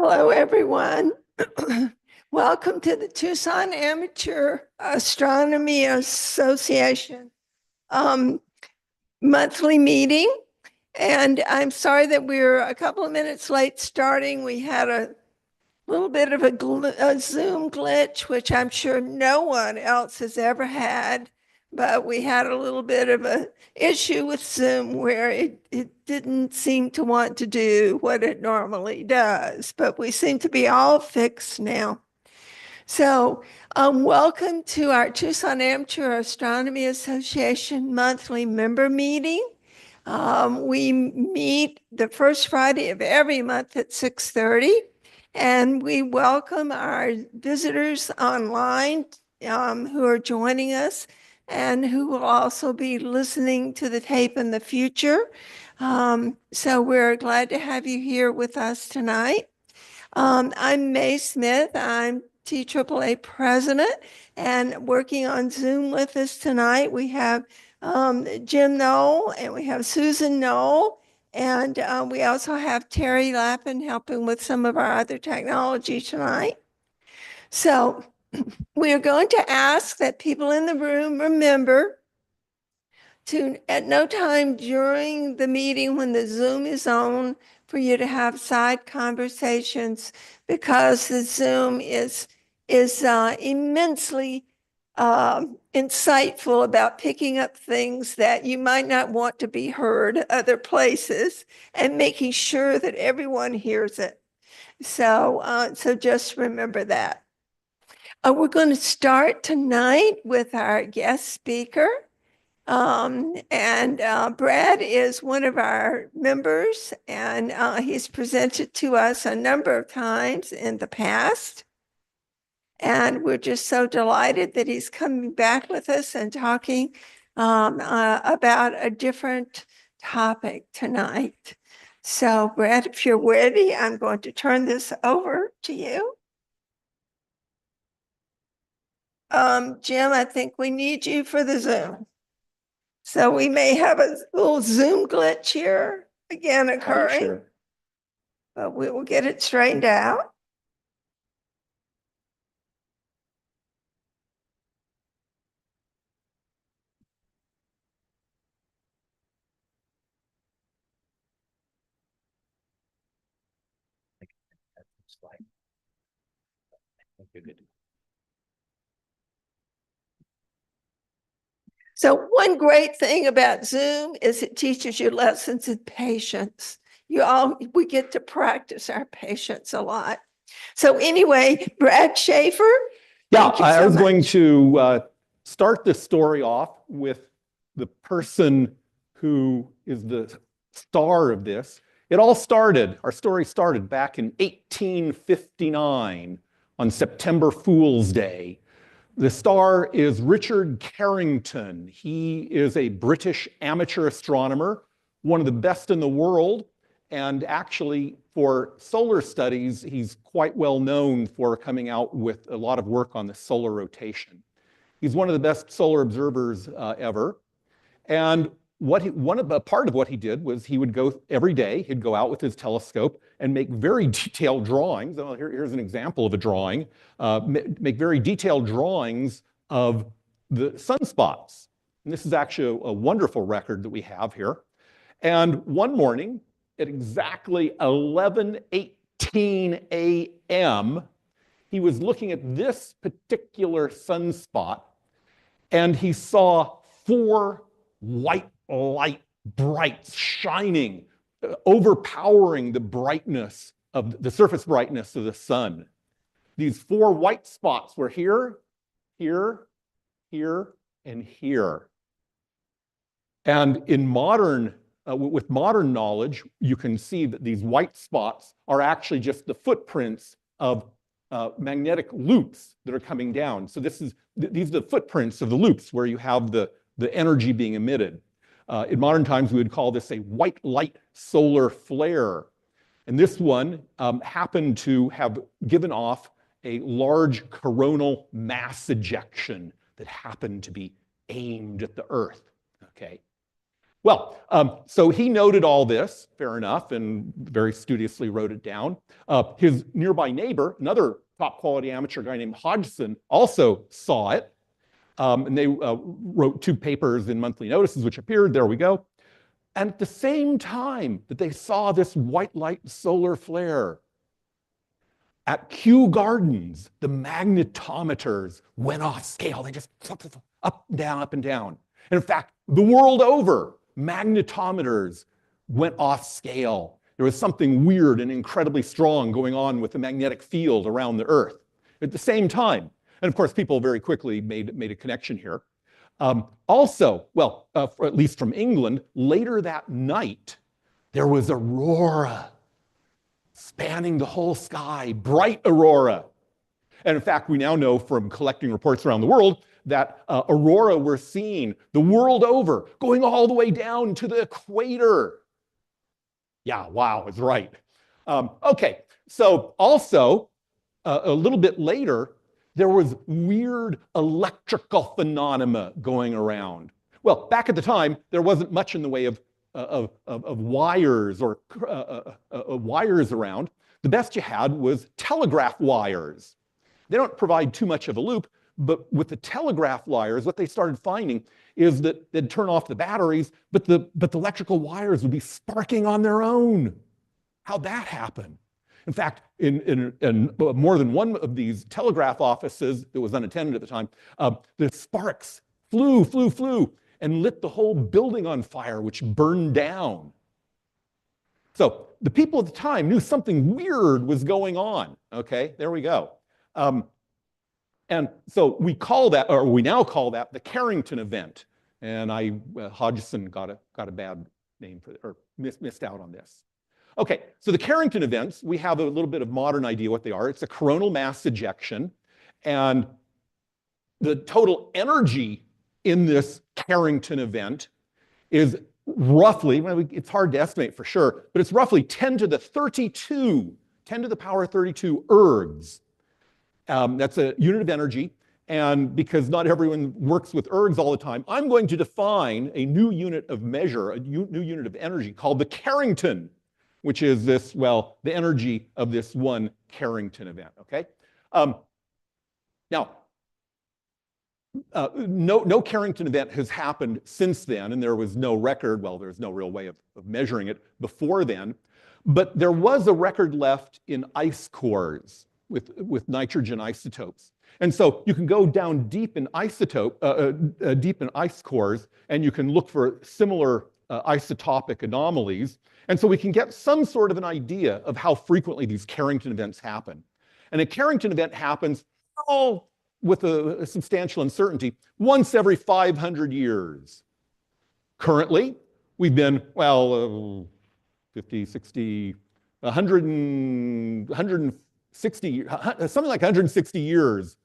Hello, everyone. Welcome to the Tucson Amateur Astronomy Association monthly meeting. And I'm sorry that we're a couple of minutes late starting. We had a little bit of a Zoom glitch, which I'm sure no one else has ever had. But we had a little bit of an issue with Zoom where it didn't seem to want to do what it normally does, but we seem to be all fixed now. So welcome to our Tucson Amateur Astronomy Association monthly member meeting. We meet the first Friday of every month at 6:30, and we welcome our visitors online who are joining us and who will also be listening to the tape in the future. So we're glad to have you here with us tonight. I'm Mae Smith. I'm TAAA president, and working on Zoom with us tonight, we have Jim Knoll and we have Susan Knoll, and we also have Terry Lappin helping with some of our other technology tonight. So we are going to ask that people in the room remember to, at no time during the meeting when the Zoom is on, for you to have side conversations, because the Zoom is immensely insightful about picking up things that you might not want to be heard other places and making sure that everyone hears it. So just remember that. We're going to start tonight with our guest speaker. Brad is one of our members, and he's presented to us a number of times in the past. And we're just so delighted that he's coming back with us and talking about a different topic tonight. So, Brad, if you're ready, I'm going to turn this over to you. Jim, I think we need you for the Zoom. So we may have a little Zoom glitch here again occurring, sure, but we will get it straightened out. So one great thing about Zoom is it teaches you lessons in patience. We get to practice our patience a lot. So anyway, Brad Schaefer. Yeah, I was going to start this story off with the person who is the star of this. Our story started back in 1859 on September Fool's Day. The star is Richard Carrington. He is a British amateur astronomer, one of the best in the world. And actually, for solar studies, he's quite well known for coming out with a lot of work on the solar rotation. He's one of the best solar observers ever. And part of what he did was he would go every day, he'd go out with his telescope and make very detailed drawings. Oh, here's an example of a drawing. Make very detailed drawings of the sunspots. And this is actually a wonderful record that we have here. And one morning, at exactly 11:18 a.m., he was looking at this particular sunspot, and he saw 4 white light brights shining, overpowering the brightness of the surface brightness of the sun. These 4 white spots were here, here, here, and here. And with modern knowledge, you can see that these white spots are actually just the footprints of magnetic loops that are coming down. So these are the footprints of the loops where you have the energy being emitted. In modern times, we would call this a white light solar flare. And this one happened to have given off a large coronal mass ejection that happened to be aimed at the Earth. Okay. Well, so he noted all this, fair enough, and very studiously wrote it down. His nearby neighbor, another top quality amateur guy named Hodgson, also saw it. And they wrote 2 papers in monthly notices, which appeared. There we go. And at the same time that they saw this white light solar flare, at Kew Gardens, the magnetometers went off scale. They just up and down, up and down. And in fact, the world over, magnetometers went off scale. There was something weird and incredibly strong going on with the magnetic field around the Earth at the same time. And of course, people very quickly made a connection here. Also, well, at least from England, later that night, there was aurora spanning the whole sky, bright aurora. And in fact, we now know from collecting reports around the world that aurora were seen the world over, going all the way down to the equator. Yeah, wow, it's right. Okay, so also a little bit later, there was weird electrical phenomena going around. Well, back at the time, there wasn't much in the way of wires or wires around. The best you had was telegraph wires. They don't provide too much of a loop, but with the telegraph wires, what they started finding is that they'd turn off the batteries, but the electrical wires would be sparking on their own. How'd that happen? In fact, in more than one of these telegraph offices that was unattended at the time, the sparks flew, and lit the whole building on fire, which burned down. So the people at the time knew something weird was going on. Okay, there we go. And so we call that, or we now call that, the Carrington Event. And Hodgson got a bad name for it, or missed out on this. Okay, so the Carrington events, we have a little bit of modern idea what they are. It's a coronal mass ejection, and the total energy in this Carrington event is roughly, well, it's hard to estimate for sure, but it's roughly 10 to the power 32 ergs. That's a unit of energy, and because not everyone works with ergs all the time, I'm going to define a new unit of measure, a new unit of energy called the Carrington, which is this, well, the energy of this one Carrington event, okay? Now, no Carrington event has happened since then, and there was no record, well, there's no real way of measuring it before then, but there was a record left in ice cores with nitrogen isotopes. And so you can go down deep in ice cores, and you can look for similar isotopic anomalies. And so we can get some sort of an idea of how frequently these Carrington events happen. And a Carrington event happens, with a substantial uncertainty, once every 500 years. Currently, we've been, well, 50, 60, 160, something like 160 years,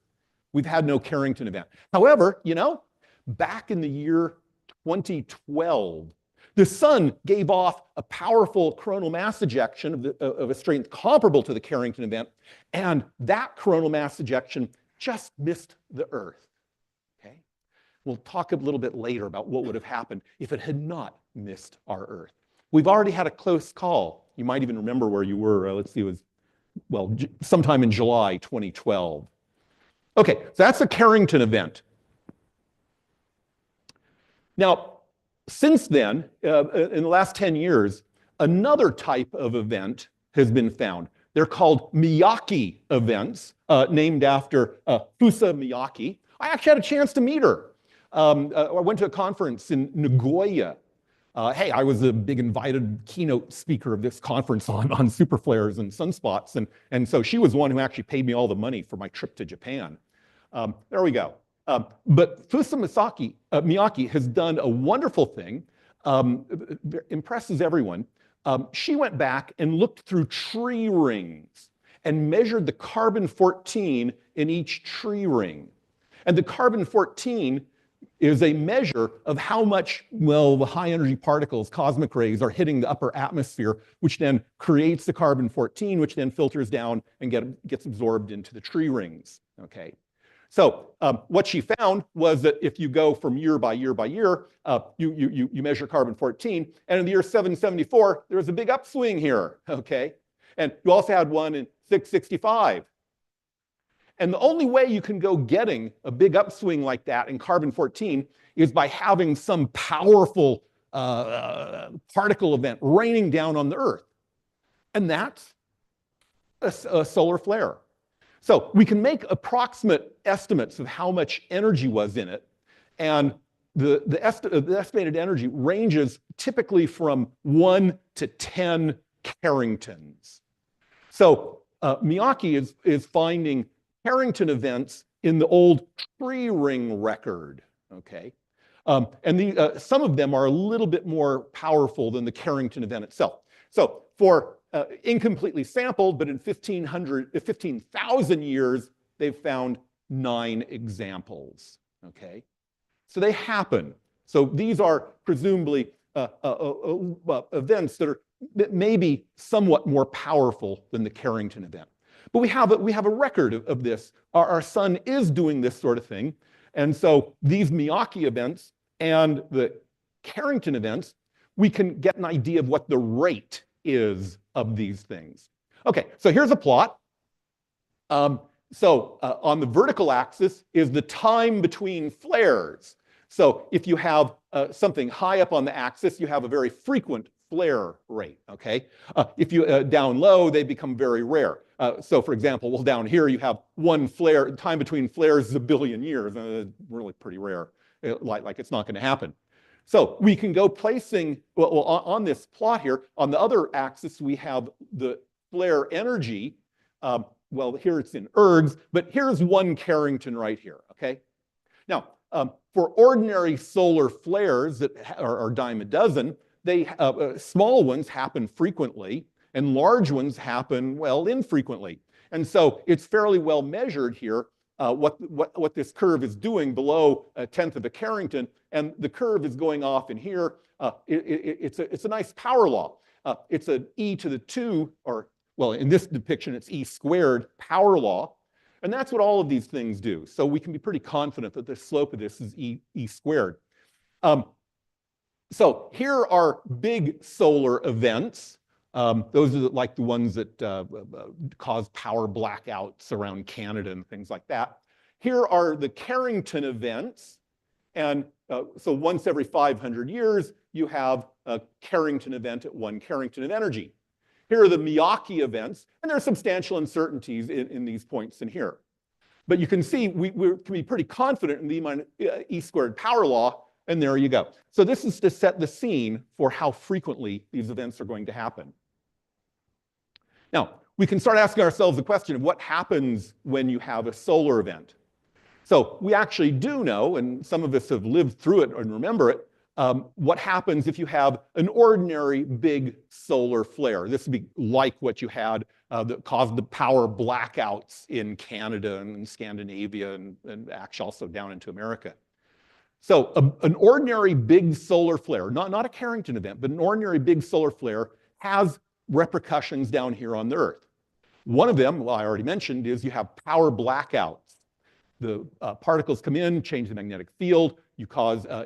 we've had no Carrington event. However, you know, back in the year 2012, the sun gave off a powerful coronal mass ejection of a strength comparable to the Carrington event, and that coronal mass ejection just missed the Earth. Okay? We'll talk a little bit later about what would have happened if it had not missed our Earth. We've already had a close call. You might even remember where you were. Let's see, it was, well, sometime in July 2012. Okay, so that's the Carrington event. Now, since then, in the last 10 years, another type of event has been found. They're called Miyake events, named after Fusa Miyake. I actually had a chance to meet her. I went to a conference in Nagoya. Hey, I was a big invited keynote speaker of this conference on superflares and sunspots, and so she was one who actually paid me all the money for my trip to Japan. There we go. But Fusa Miyake has done a wonderful thing, impresses everyone. She went back and looked through tree rings and measured the carbon-14 in each tree ring. And the carbon-14 is a measure of how much, well, the high-energy particles, cosmic rays, are hitting the upper atmosphere, which then creates the carbon-14, which then filters down and gets absorbed into the tree rings, okay? So what she found was that if you go from year by year by year, you measure carbon-14, and in the year 774, there was a big upswing here, okay? And you also had one in 665. And the only way you can go getting a big upswing like that in carbon-14 is by having some powerful particle event raining down on the Earth. And that's a solar flare. So we can make approximate estimates of how much energy was in it. And the estimated energy ranges typically from 1 to 10 Carringtons. So Miyake is finding Carrington events in the old tree ring record, okay? And some of them are a little bit more powerful than the Carrington event itself. So for incompletely sampled, but in 15,000 years, they've found 9 examples, okay? So they happen. So these are presumably events that may be somewhat more powerful than the Carrington event. But we have a record of this. Our sun is doing this sort of thing. And so these Miyake events and the Carrington events, we can get an idea of what the rate is of these things. Okay, so here's a plot. On the vertical axis is the time between flares. So if you have something high up on the axis, you have a very frequent flare rate, okay? If you down low, they become very rare. So for example, well, down here you have one flare, time between flares is 1 billion years, really pretty rare, like it's not gonna happen. So we can go placing, well, on this plot here, on the other axis, we have the flare energy. Well, here it's in ergs, but here's 1 Carrington right here, okay? Now, for ordinary solar flares that are dime a dozen, small ones happen frequently, and large ones happen, well, infrequently. And so it's fairly well measured here what this curve is doing below 1/10 of a Carrington, and the curve is going off in here. It's a nice power law. It's an e to the 2, or well, in this depiction, it's e squared power law. And that's what all of these things do. So we can be pretty confident that the slope of this is e squared. So here are big solar events. Those are like the ones that cause power blackouts around Canada and things like that. Here are the Carrington events. And so once every 500 years, you have a Carrington event at 1 Carrington of energy. Here are the Miyake events, and there are substantial uncertainties in these points in here. But you can see we can be pretty confident in the E squared power law, and there you go. So this is to set the scene for how frequently these events are going to happen. Now, we can start asking ourselves the question of what happens when you have a solar event. So we actually do know, and some of us have lived through it and remember it, what happens if you have an ordinary big solar flare. This would be like what you had that caused the power blackouts in Canada and in Scandinavia and actually also down into America. So an ordinary big solar flare, not a Carrington event, but an ordinary big solar flare has repercussions down here on the Earth. One of them, well, I already mentioned, is you have power blackouts. The particles come in, change the magnetic field, you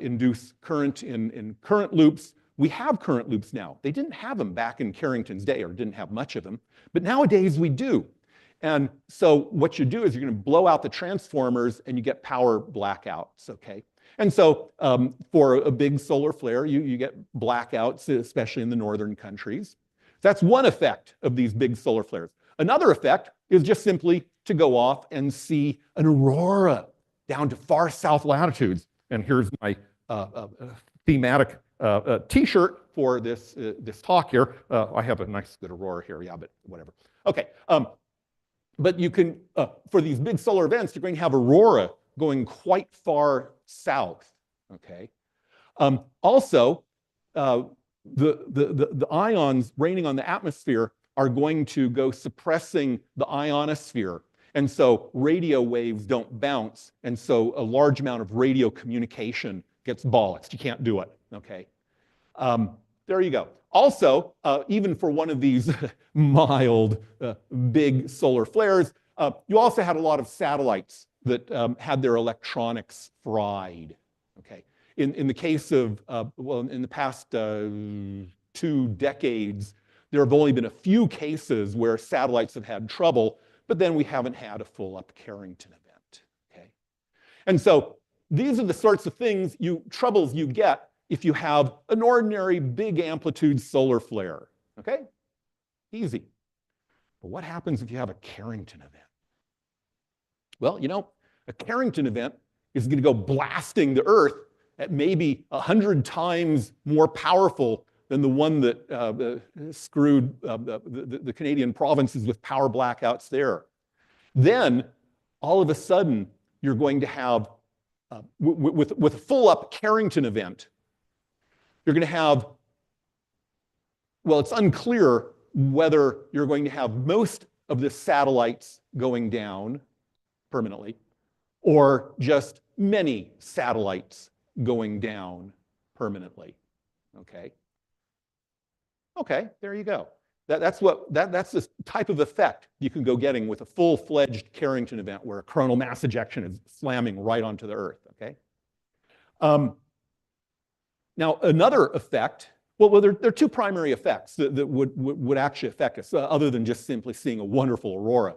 induce current in current loops. We have current loops now. They didn't have them back in Carrington's day, or didn't have much of them, but nowadays we do. And so what you do is you're going to blow out the transformers and you get power blackouts, okay? And so for a big solar flare, you get blackouts, especially in the northern countries. That's one effect of these big solar flares. Another effect is just simply to go off and see an aurora down to far south latitudes. And here's my thematic t-shirt for this talk here. I have a nice good aurora here, yeah, but whatever. Okay, but you can, for these big solar events, you're going to have aurora going quite far south, okay? Also, the ions raining on the atmosphere are going to go suppressing the ionosphere. And so radio waves don't bounce. And so a large amount of radio communication gets bollocksed. You can't do it, okay? There you go. Also, even for one of these mild, big solar flares, you also had a lot of satellites that had their electronics fried. Okay. In the case of, well, in the past 2 decades, there have only been a few cases where satellites have had trouble, but then we haven't had a full-up Carrington event. Okay. And so these are the sorts of things, troubles you get if you have an ordinary big amplitude solar flare. Okay? Easy. But what happens if you have a Carrington event? Well, you know, a Carrington event is going to go blasting the Earth at maybe 100 times more powerful than the one that screwed the Canadian provinces with power blackouts there. Then, all of a sudden, you're going to have, with a full-up Carrington event, you're going to have, well, it's unclear whether you're going to have most of the satellites going down permanently, or just many satellites going down permanently. Okay. Okay, there you go. That's the type of effect you can go getting with a full-fledged Carrington event where a coronal mass ejection is slamming right onto the Earth. Okay. Now another effect. Well, there are 2 primary effects that would actually affect us, other than just simply seeing a wonderful aurora.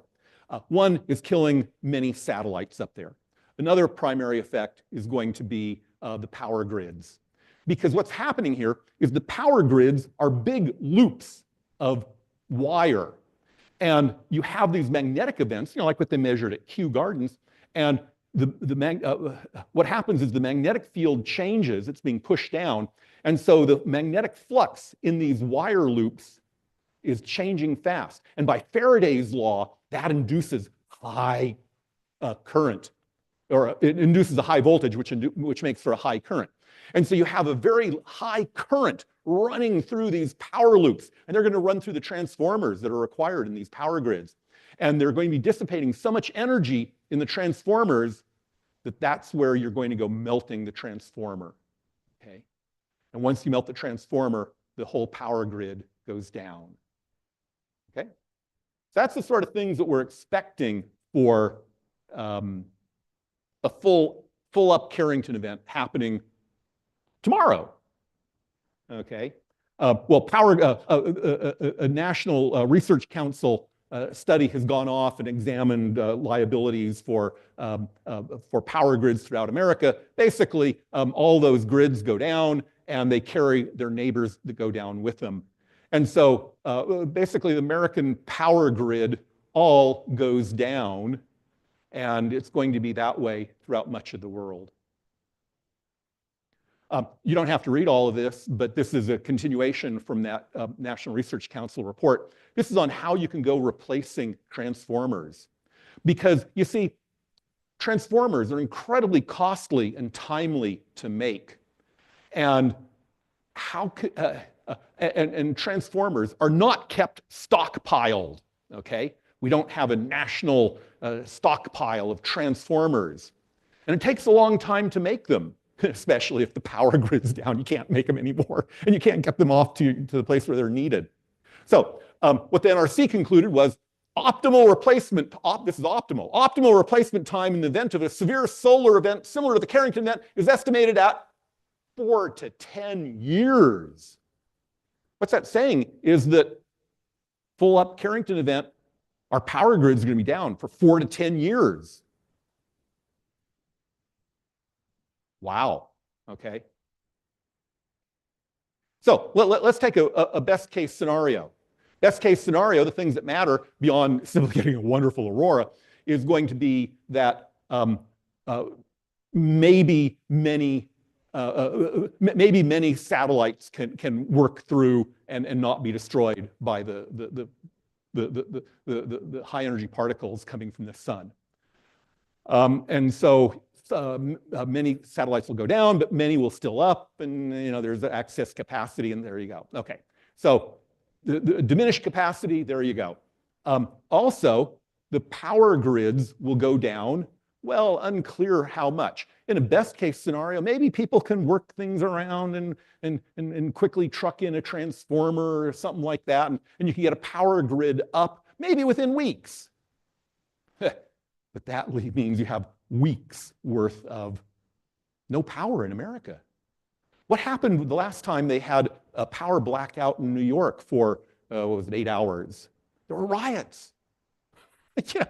One is killing many satellites up there. Another primary effect is going to be the power grids. Because what's happening here is the power grids are big loops of wire. And you have these magnetic events, you know, like what they measured at Kew Gardens. And what happens is the magnetic field changes, it's being pushed down. And so the magnetic flux in these wire loops is changing fast. And by Faraday's law, that induces high current, or it induces a high voltage, which makes for a high current. And so you have a very high current running through these power loops, and they're going to run through the transformers that are required in these power grids. And they're going to be dissipating so much energy in the transformers that that's where you're going to go melting the transformer. Okay? And once you melt the transformer, the whole power grid goes down. Okay? So that's the sort of things that we're expecting for a full-up Carrington event happening tomorrow. Okay. Well, a National Research Council study has gone off and examined liabilities for power grids throughout America. Basically, all those grids go down, and they carry their neighbors that go down with them. And so, basically, the American power grid all goes down, and it's going to be that way throughout much of the world. You don't have to read all of this, but this is a continuation from that National Research Council report. This is on how you can go replacing transformers. Because, you see, transformers are incredibly costly and timely to make. And and transformers are not kept stockpiled, okay? We don't have a national stockpile of transformers. And it takes a long time to make them, especially if the power grid's down. You can't make them anymore, and you can't get them off to the place where they're needed. So what the NRC concluded was optimal replacement, this is optimal replacement time in the event of a severe solar event similar to the Carrington event is estimated at 4 to 10 years. What's that saying is that full-up Carrington event, our power grid's going to be down for 4 to 10 years. Wow, okay. So let's take a best case scenario. Best case scenario, the things that matter beyond simply getting a wonderful aurora, is going to be that maybe many satellites can work through and not be destroyed by the high energy particles coming from the sun. And so many satellites will go down, but many will still up, and there's the excess capacity, and there you go. Okay, so the diminished capacity, there you go. Also, the power grids will go down. Well, unclear how much. In a best case scenario, maybe people can work things around and quickly truck in a transformer or something like that, and you can get a power grid up maybe within weeks. But that means you have weeks worth of no power in America. What happened the last time they had a power blackout in New York for, what was it, 8 hours? There were riots. Yeah.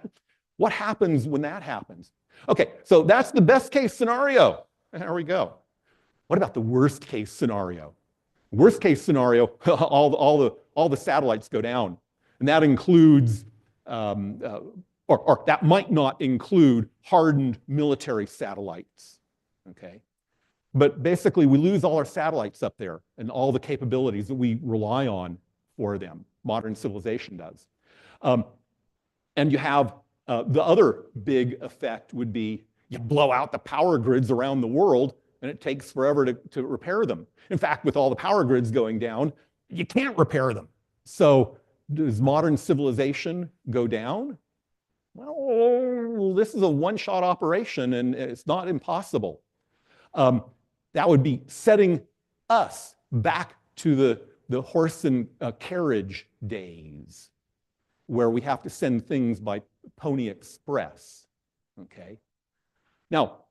What happens when that happens? Okay, so that's the best case scenario. There we go. What about the worst case scenario? Worst case scenario, all the satellites go down. And that includes, or that might not include hardened military satellites, okay? But basically, we lose all our satellites up there and all the capabilities that we rely on for them. Modern civilization does. And you have the other big effect would be you blow out the power grids around the world and it takes forever to repair them. In fact, with all the power grids going down, you can't repair them. So does modern civilization go down? Well, this is a one-shot operation and it's not impossible. That would be setting us back to the horse and carriage days where we have to send things by Pony Express, okay? Now,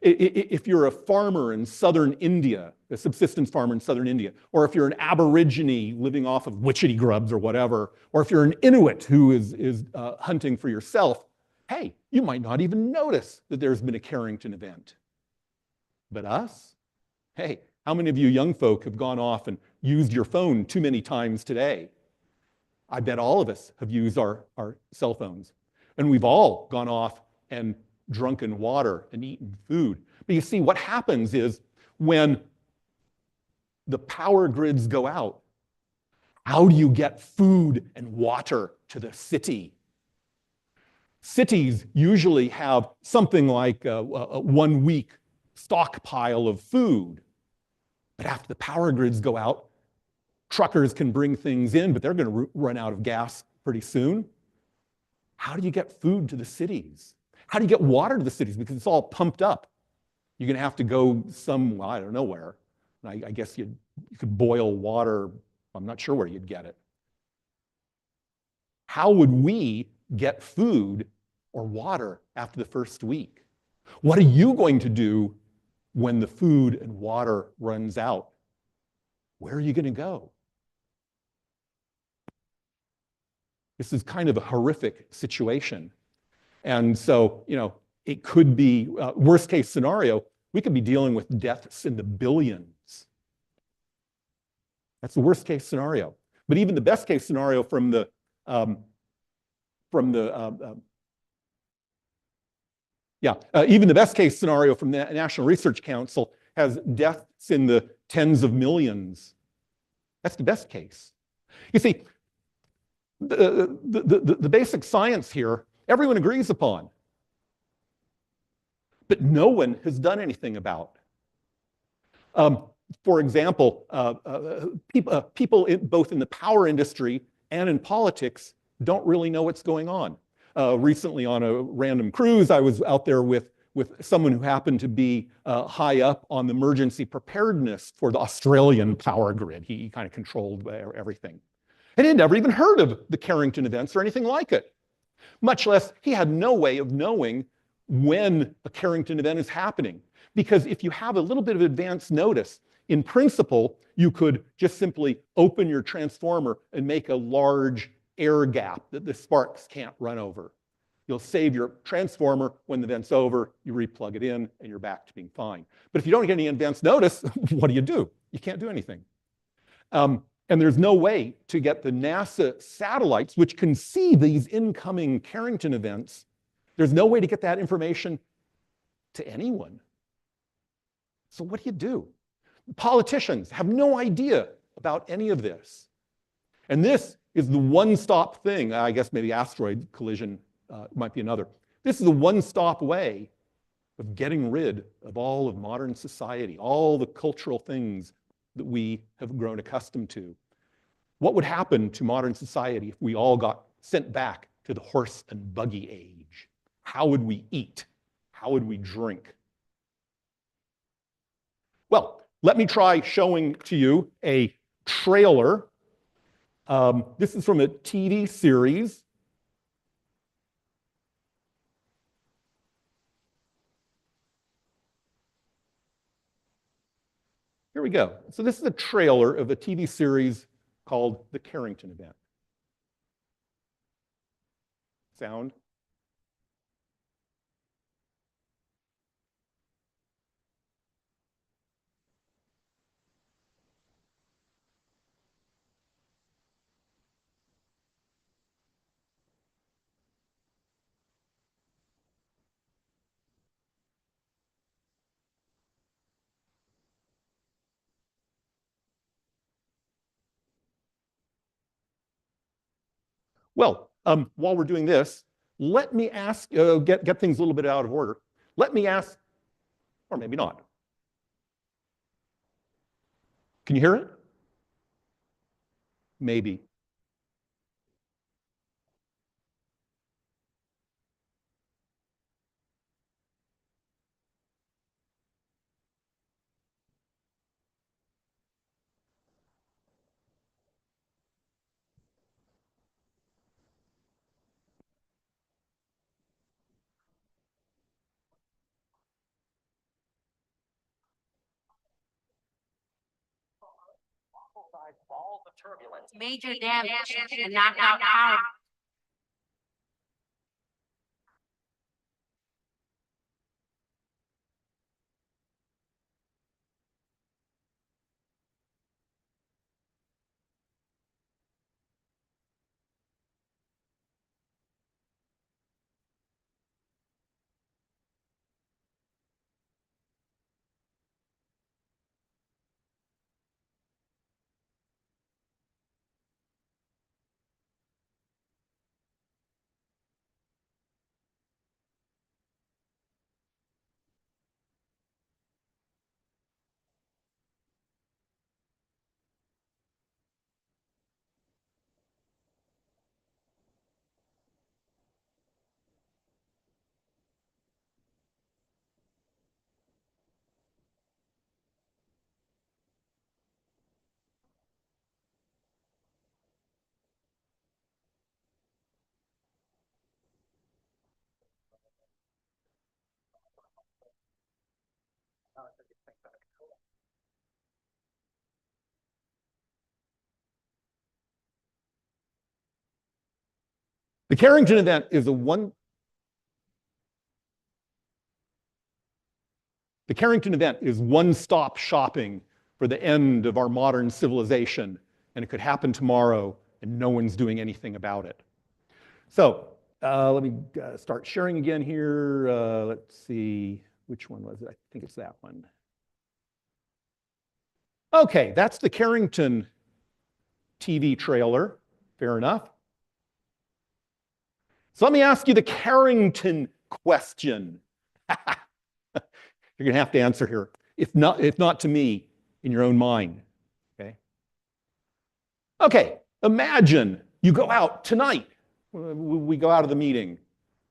if you're a farmer in southern India, a subsistence farmer in southern India, or if you're an Aborigine living off of witchetty grubs or whatever, or if you're an Inuit who is hunting for yourself, hey, you might not even notice that there's been a Carrington event. But us? Hey, how many of you young folk have gone off and used your phone too many times today? I bet all of us have used our cell phones. And we've all gone off and drunken water and eaten food. But you see, what happens is when the power grids go out, how do you get food and water to the city? Cities usually have something like a 1 week stockpile of food. But after the power grids go out, truckers can bring things in, but they're going to run out of gas pretty soon. How do you get food to the cities? How do you get water to the cities? Because it's all pumped up. You're going to have to go well, I don't know where. I guess you could boil water. I'm not sure where you'd get it. How would we get food or water after the first week? What are you going to do when the food and water runs out? Where are you going to go? This is kind of a horrific situation. And so, it could be, worst case scenario, we could be dealing with deaths in the billions. That's the worst case scenario. But even the best case scenario from the even the best case scenario from the National Research Council has deaths in the tens of millions. That's the best case. You see, the basic science here, everyone agrees upon, but no one has done anything about. For example, people both in the power industry and in politics don't really know what's going on. Recently on a random cruise, I was out there with someone who happened to be high up on the emergency preparedness for the Australian power grid. He kind of controlled everything. And he'd never even heard of the Carrington events or anything like it. Much less, he had no way of knowing when a Carrington event is happening. Because if you have a little bit of advance notice, in principle, you could just simply open your transformer and make a large air gap that the sparks can't run over. You'll save your transformer. When the event's over, you replug it in and you're back to being fine. But if you don't get any advance notice, what do? You can't do anything. And there's no way to get the NASA satellites, which can see these incoming Carrington events, there's no way to get that information to anyone. So what do? Politicians have no idea about any of this. And this is the one-stop thing. I guess maybe asteroid collision might be another. This is a one-stop way of getting rid of all of modern society, all the cultural things that we have grown accustomed to. What would happen to modern society if we all got sent back to the horse and buggy age? How would we eat? How would we drink? Well, let me try showing to you a trailer. This is from a TV series. here we go. So this is a trailer of a TV series called The Carrington Event. Sound? Well, while we're doing this, let me ask, get things a little bit out of order. Let me ask, or maybe not. Can you hear it? Maybe. All the turbulence, major damage, and knocked out power. The Carrington Event is the Carrington Event is one-stop shopping for the end of our modern civilization, and it could happen tomorrow, and no one's doing anything about it. So let me start sharing again here. Let's see, which one was it? I think it's that one. Okay, that's the Carrington TV trailer. Fair enough. So let me ask you the Carrington question. You're going to have to answer here, if not to me, in your own mind. Okay. Okay. Imagine you go out tonight. We go out of the meeting.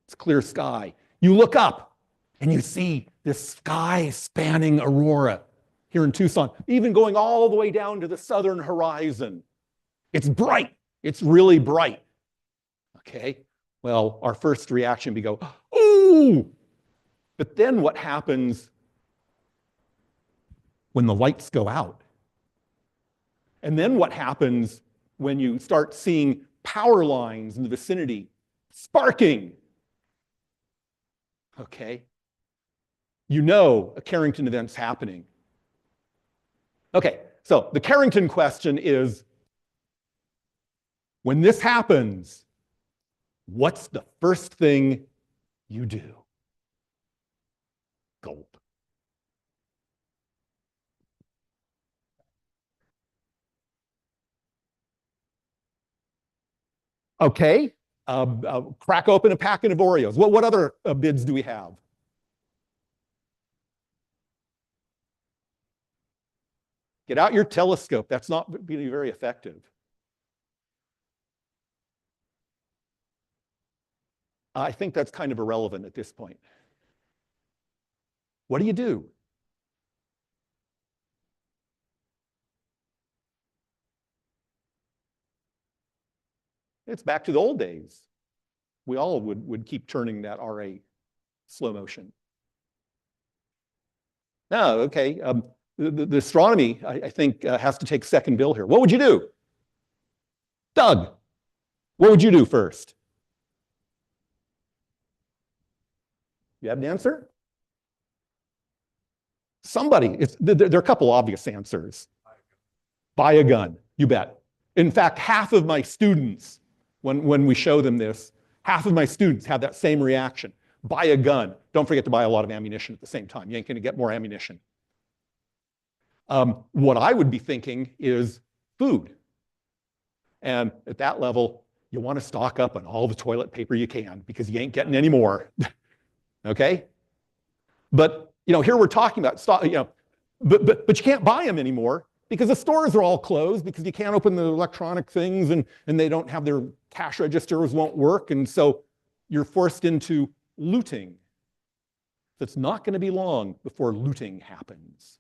It's clear sky. You look up and you see this sky-spanning aurora here in Tucson, even going all the way down to the southern horizon. It's bright. It's really bright. Okay. Well, our first reaction would be go, ooh! But then what happens when the lights go out? And then what happens when you start seeing power lines in the vicinity sparking? Okay. You know a Carrington event's happening. Okay, so the Carrington question is, when this happens, what's the first thing you do? Gulp. Okay, crack open a packet of Oreos. What other bids do we have? Get out your telescope. That's not going to be very effective. I think that's kind of irrelevant at this point. What do you do? It's back to the old days. We all would keep turning that RA slow motion. No, okay. the astronomy, I think, has to take second bill here. What would you do? Doug, what would you do first? You have an answer? Somebody, there are a couple obvious answers. Buy a gun, you bet. In fact, half of my students, when we show them this, half of my students have that same reaction. Buy a gun. Don't forget to buy a lot of ammunition at the same time. You ain't gonna get more ammunition. What I would be thinking is food. And at that level, you want to stock up on all the toilet paper you can because you ain't getting any more. Okay? But here we're talking about but you can't buy them anymore because the stores are all closed because you can't open the electronic things and they don't have their cash registers won't work. And so you're forced into looting. It's not going to be long before looting happens.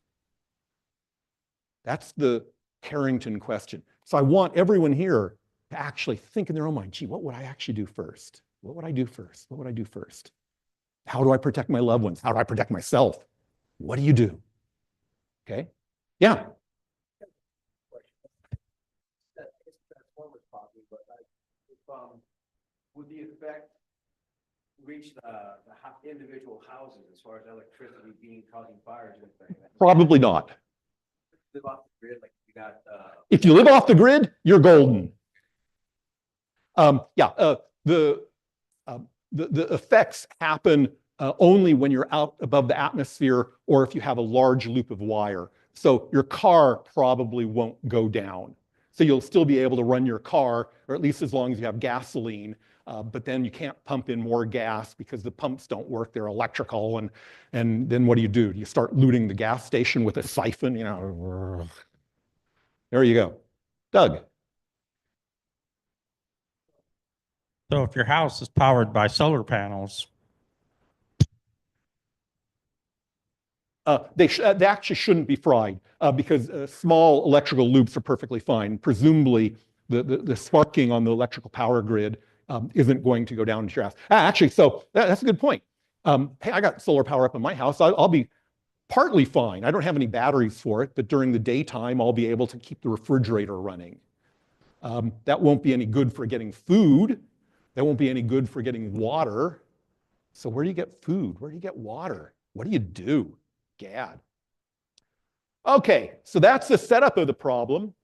That's the Carrington question. So I want everyone here to actually think in their own mind, gee, what would I actually do first? What would I do first? What would I do first? How do I protect my loved ones? How do I protect myself? What do you do? Okay? Yeah. Would the effect reach the individual houses as far as electricity being causing fires and things? Probably not. Live off the grid, like you got. If you live off the grid, you're golden. The effects happen only when you're out above the atmosphere or if you have a large loop of wire. So your car probably won't go down. So you'll still be able to run your car, or at least as long as you have gasoline, but then you can't pump in more gas because the pumps don't work, they're electrical, and then what do? You start looting the gas station with a siphon, There you go. Doug. So if your house is powered by solar panels, they actually shouldn't be fried because small electrical loops are perfectly fine. Presumably, the sparking on the electrical power grid isn't going to go down into your house. Actually, so that's a good point. Hey, I got solar power up in my house. I'll be partly fine. I don't have any batteries for it, but during the daytime, I'll be able to keep the refrigerator running. That won't be any good for getting food. That won't be any good for getting water. So where do you get food? Where do you get water? What do you do? Gad. Okay, so that's the setup of the problem.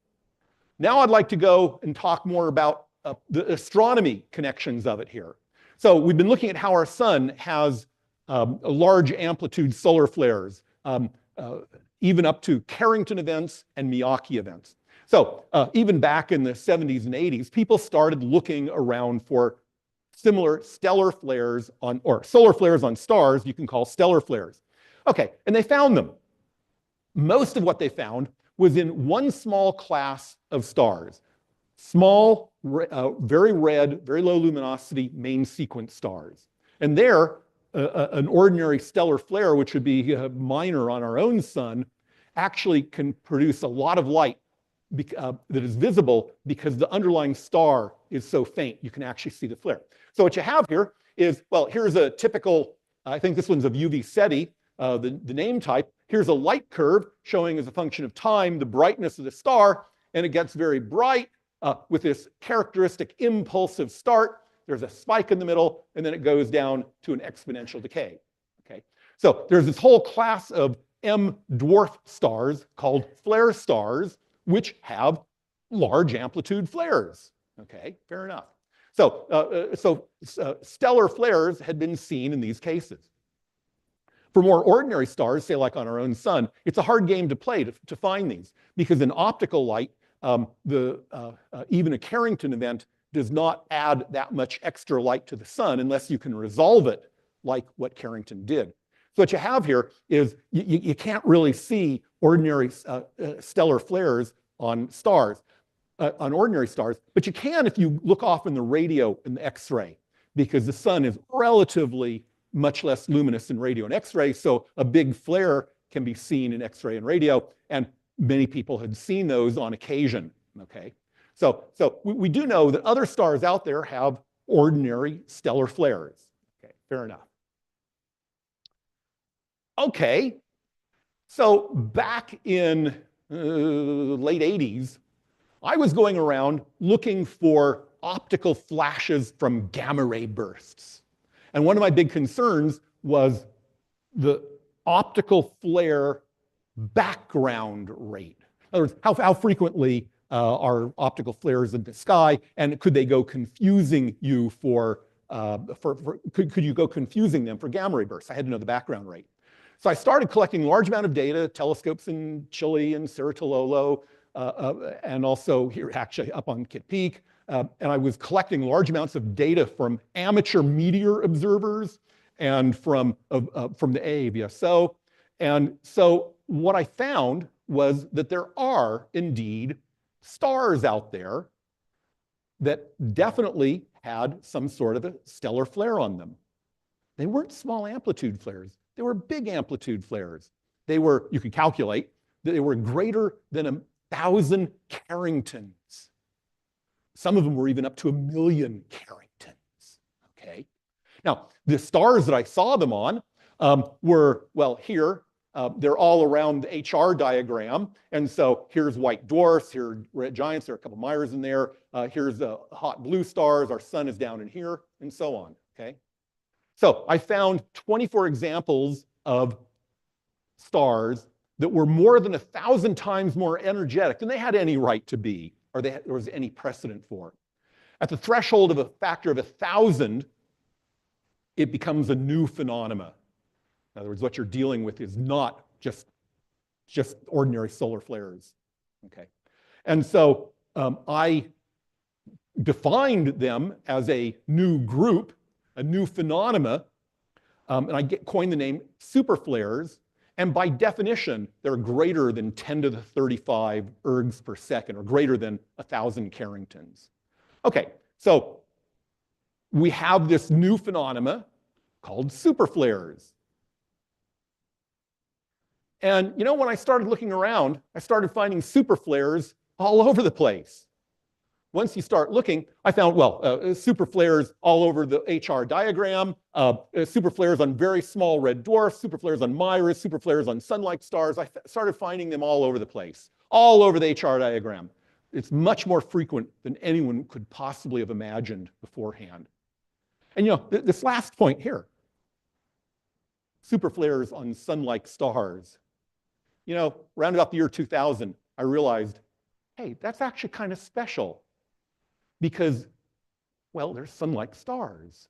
Now I'd like to go and talk more about the astronomy connections of it here. So we've been looking at how our sun has a large amplitude solar flares, even up to Carrington events and Miyake events. So even back in the 70s and 80s, people started looking around for similar stellar flares or solar flares on stars you can call stellar flares. Okay, and they found them. Most of what they found was in one small class of stars. Small, very red, very low luminosity main sequence stars. And there, an ordinary stellar flare, which would be minor on our own sun, actually can produce a lot of light that is visible because the underlying star is so faint, you can actually see the flare. So what you have here is, well, here's a typical, I think this one's of UV SETI, the name type. Here's a light curve showing as a function of time the brightness of the star, and it gets very bright with this characteristic impulsive start. There's a spike in the middle, and then it goes down to an exponential decay. Okay, so there's this whole class of M dwarf stars called flare stars, which have large amplitude flares. Okay, fair enough. So, stellar flares had been seen in these cases. For more ordinary stars, say like on our own sun, it's a hard game to play to find these because in optical light, even a Carrington event does not add that much extra light to the sun unless you can resolve it like what Carrington did. So what you have here is you can't really see ordinary stellar flares on stars, on ordinary stars, but you can if you look off in the radio and the X-ray, because the sun is relatively much less luminous in radio and X-ray, so a big flare can be seen in X-ray and radio, and many people had seen those on occasion, okay? So we do know that other stars out there have ordinary stellar flares. Okay, fair enough. Okay, So back in late 80s, I was going around looking for optical flashes from gamma ray bursts. And one of my big concerns was the optical flare background rate. In other words, how frequently are optical flares in the sky, and could they go confusing you could you go confusing them for gamma ray bursts? I had to know the background rate. So I started collecting large amount of data, telescopes in Chile and Cerro Tololo, and also here actually up on Kitt Peak. And I was collecting large amounts of data from amateur meteor observers and from the AAVSO. And so what I found was that there are indeed stars out there that definitely had some sort of a stellar flare on them. They weren't small amplitude flares. They were big amplitude flares. They were, you could calculate, they were greater than 1,000 Carringtons. Some of them were even up to 1 million Carringtons, okay? Now, the stars that I saw them on were, well, here, they're all around the HR diagram. And so here's white dwarfs, here are red giants, there are a couple Myers in there. Here's the hot blue stars, our sun is down in here, and so on, okay? So I found 24 examples of stars that were more than 1,000 times more energetic than they had any right to be, or there was any precedent for. At the threshold of a factor of 1,000, it becomes a new phenomena. In other words, what you're dealing with is not just ordinary solar flares, okay? And so I defined them as a new group, a new phenomena, and I coined the name superflares. And by definition, they're greater than 10 to the 35 ergs per second, or greater than 1,000 Carringtons. Okay, so we have this new phenomena called superflares. And you know, when I started looking around, I started finding superflares all over the place. Once you start looking, I found, well, superflares all over the HR diagram, superflares on very small red dwarfs, superflares on Myras, superflares on sun-like stars. I started finding them all over the place, all over the HR diagram. It's much more frequent than anyone could possibly have imagined beforehand. And you know, this last point here, superflares on sun-like stars. You know, around about the year 2000, I realized, hey, that's actually kind of special. Because, well, they're sun-like stars.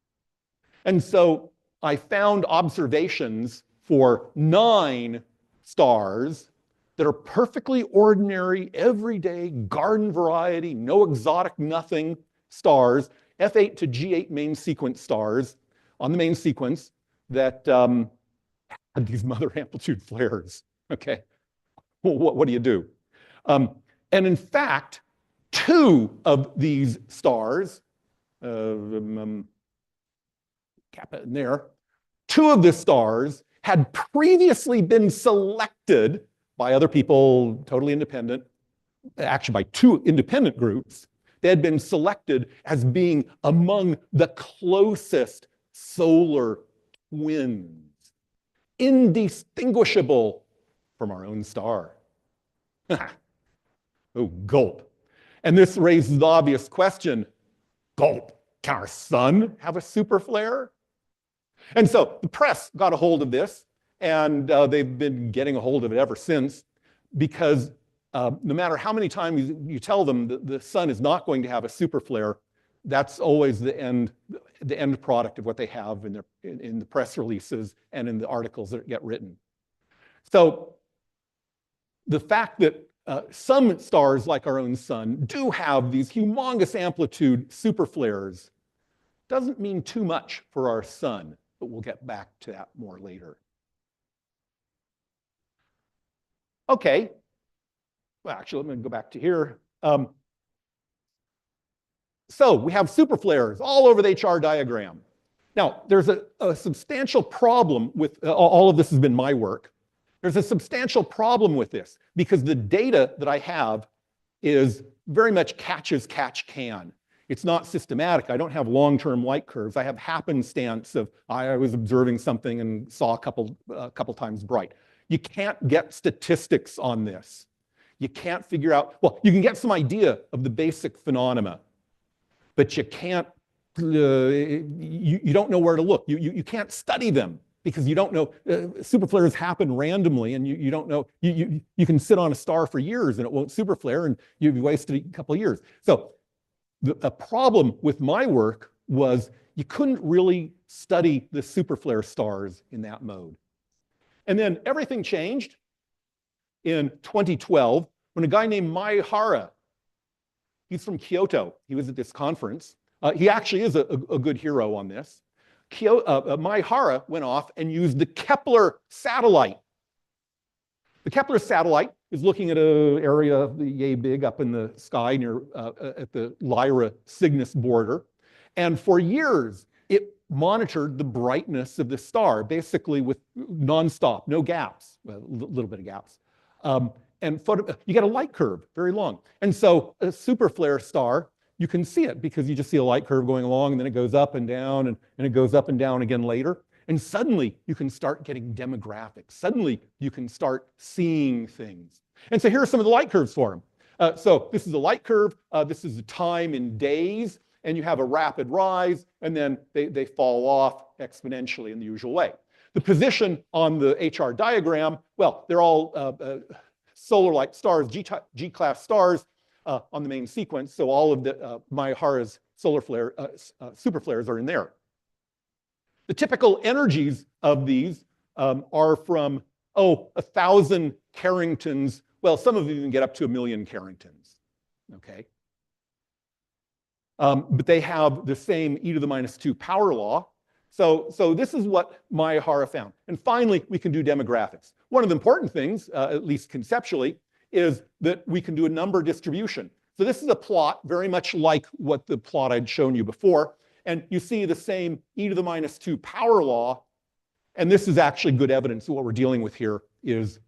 And so I found observations for 9 stars that are perfectly ordinary, everyday, garden variety, no exotic nothing stars, F8 to G8 main sequence stars on the main sequence that had these mother amplitude flares, okay? Well, what do you do? And in fact, 2 of these stars, Kappa in there, 2 of the stars had previously been selected by other people, totally independent, actually by 2 independent groups. They had been selected as being among the closest solar twins, indistinguishable from our own star. Oh, gulp. And this raises the obvious question, gulp, can our sun have a superflare? And so the press got a hold of this, and they've been getting a hold of it ever since, because no matter how many times you tell them that the sun is not going to have a superflare, that's always the end product of what they have in the press releases and in the articles that get written. So the fact that some stars, like our own sun, do have these humongous amplitude superflares doesn't mean too much for our sun, but we'll get back to that more later. Okay, well, actually, let me go back to here. So we have superflares all over the HR diagram. Now, there's a substantial problem with, all of this has been my work. There's a substantial problem with this because the data that I have is very much catch as catch can. It's not systematic. I don't have long-term light curves. I have happenstance of I was observing something and saw a couple times bright. You can't get statistics on this. You can't figure out, well, you can get some idea of the basic phenomena, but you can't, you don't know where to look. You can't study them because you don't know, superflares happen randomly and you don't know, you can sit on a star for years and it won't superflare and you've wasted a couple of years. So a problem with my work was you couldn't really study the superflare stars in that mode. And then everything changed in 2012 when a guy named Maehara, he's from Kyoto, he was at this conference. He actually is a good hero on this. Maehara went off and used the Kepler satellite. The Kepler satellite is looking at an area yay big up in the sky near at the Lyra-Cygnus border. And for years, it monitored the brightness of the star, basically with nonstop, no gaps, well, a little bit of gaps. And you get a light curve, very long. And so a superflare star, you can see it because you just see a light curve going along and then it goes up and down and it goes up and down again later. And suddenly you can start getting demographics. Suddenly you can start seeing things. And so here are some of the light curves for them. So this is a light curve. This is the time in days. And you have a rapid rise, and then they fall off exponentially in the usual way. The position on the HR diagram, well, they're all solar-like stars, G-class stars on the main sequence. So all of the Maehara's superflares are in there. The typical energies of these are from, 1,000 Carringtons. Well, some of them even get up to 1,000,000 Carringtons, okay? But they have the same e to the minus 2 power law. So this is what Maehara found. And finally, we can do demographics. One of the important things, at least conceptually, is that we can do a number distribution. So this is a plot very much like what the plot I'd shown you before. And you see the same e to the minus 2 power law. And this is actually good evidence that what we're dealing with here is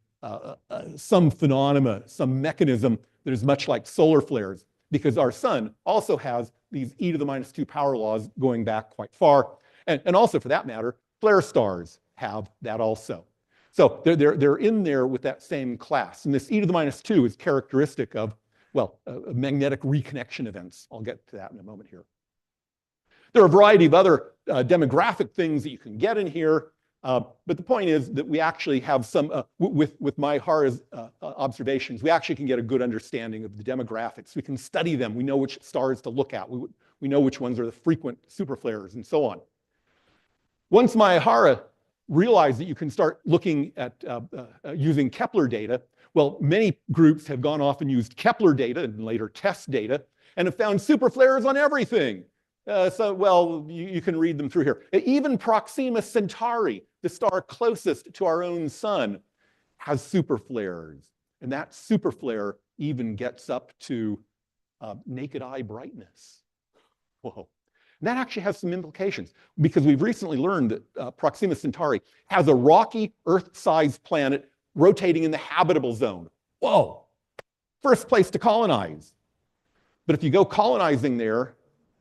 some phenomena, some mechanism that is much like solar flares, because our sun also has these e to the minus 2 power laws going back quite far. And also, for that matter, flare stars have that also. So they're in there with that same class. And this e to the minus 2 is characteristic of, well, magnetic reconnection events. I'll get to that in a moment here. There are a variety of other demographic things that you can get in here. But the point is that we actually have some, with Maehara's observations, we actually can get a good understanding of the demographics. We can study them. We know which stars to look at. We know which ones are the frequent superflares and so on. Once Maehara realized that you can start looking at using Kepler data, well, many groups have gone off and used Kepler data and later TESS data and have found superflares on everything. Well, you can read them through here. Even Proxima Centauri, the star closest to our own sun, has superflares. And that superflare even gets up to naked eye brightness. Whoa. And that actually has some implications because we've recently learned that Proxima Centauri has a rocky Earth-sized planet rotating in the habitable zone. Whoa, first place to colonize. But if you go colonizing there,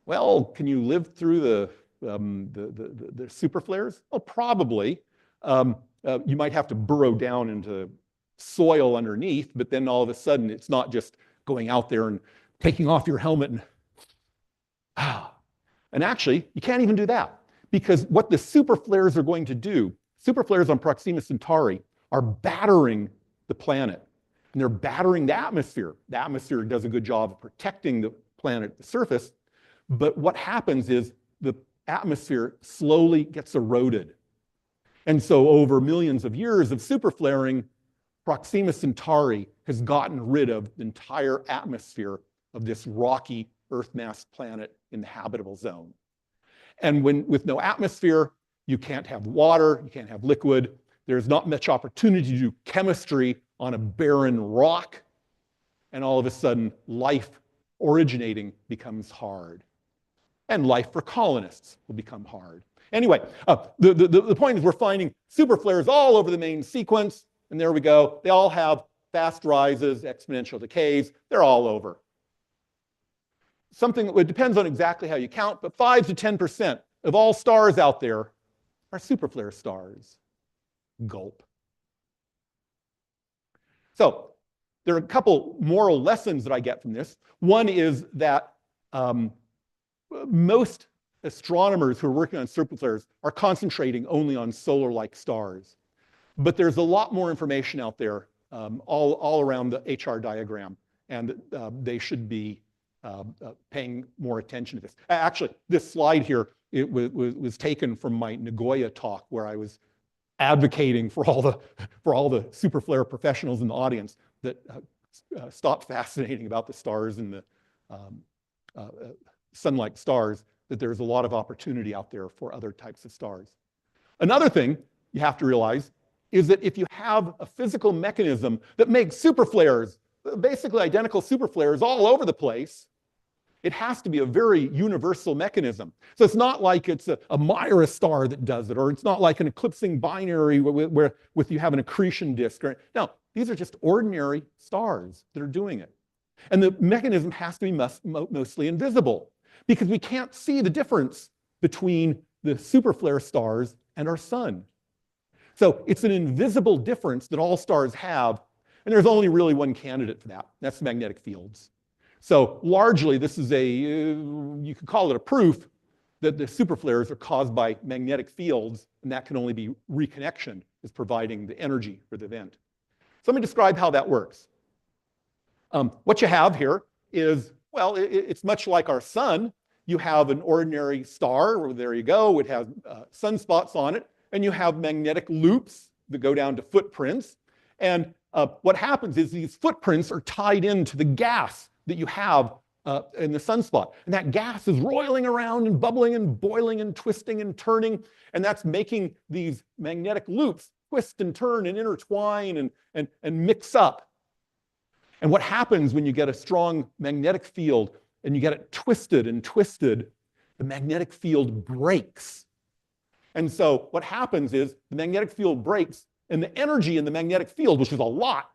well, can you live through the superflares? Oh, probably. You might have to burrow down into soil underneath, but then all of a sudden it's not just going out there and taking off your helmet and actually, you can't even do that because what the superflares are going to do, superflares on Proxima Centauri are battering the planet and they're battering the atmosphere. The atmosphere does a good job of protecting the planet at the surface, but what happens is the atmosphere slowly gets eroded. And so over millions of years of superflaring, Proxima Centauri has gotten rid of the entire atmosphere of this rocky Earth-mass planet in the habitable zone. And with no atmosphere, you can't have water, you can't have liquid. There's not much opportunity to do chemistry on a barren rock. And all of a sudden, life originating becomes hard. And life for colonists will become hard. Anyway, the point is we're finding superflares all over the main sequence. And there we go. They all have fast rises, exponential decays. They're all over. Something that depends on exactly how you count, but 5 to 10% of all stars out there are superflare stars. Gulp. So there are a couple moral lessons that I get from this. One is that most astronomers who are working on superflares are concentrating only on solar-like stars. But there's a lot more information out there all around the HR diagram, and they should be paying more attention to this. Actually, this slide here, it was taken from my Nagoya talk, where I was advocating for all the Superflare professionals in the audience that stop fascinating about the stars and the sun-like stars, that there's a lot of opportunity out there for other types of stars. Another thing you have to realize is that if you have a physical mechanism that makes superflares, basically identical superflares all over the place, it has to be a very universal mechanism. So it's not like it's a Mira star that does it, or it's not like an eclipsing binary where you have an accretion disk. No, these are just ordinary stars that are doing it. And the mechanism has to be mostly invisible, because we can't see the difference between the superflare stars and our sun. So it's an invisible difference that all stars have, and there's only really one candidate for that. That's magnetic fields. So largely, this is you could call it a proof that the superflares are caused by magnetic fields, and that can only be reconnection is providing the energy for the event. So let me describe how that works. What you have here is, well, it's much like our sun. You have an ordinary star, there you go, it has sunspots on it, and you have magnetic loops that go down to footprints. And what happens is these footprints are tied into the gas that you have in the sunspot. And that gas is roiling around and bubbling and boiling and twisting and turning, and that's making these magnetic loops twist and turn and intertwine and mix up. And what happens when you get a strong magnetic field and you get it twisted and twisted, the magnetic field breaks. And so what happens is the magnetic field breaks, and the energy in the magnetic field, which is a lot,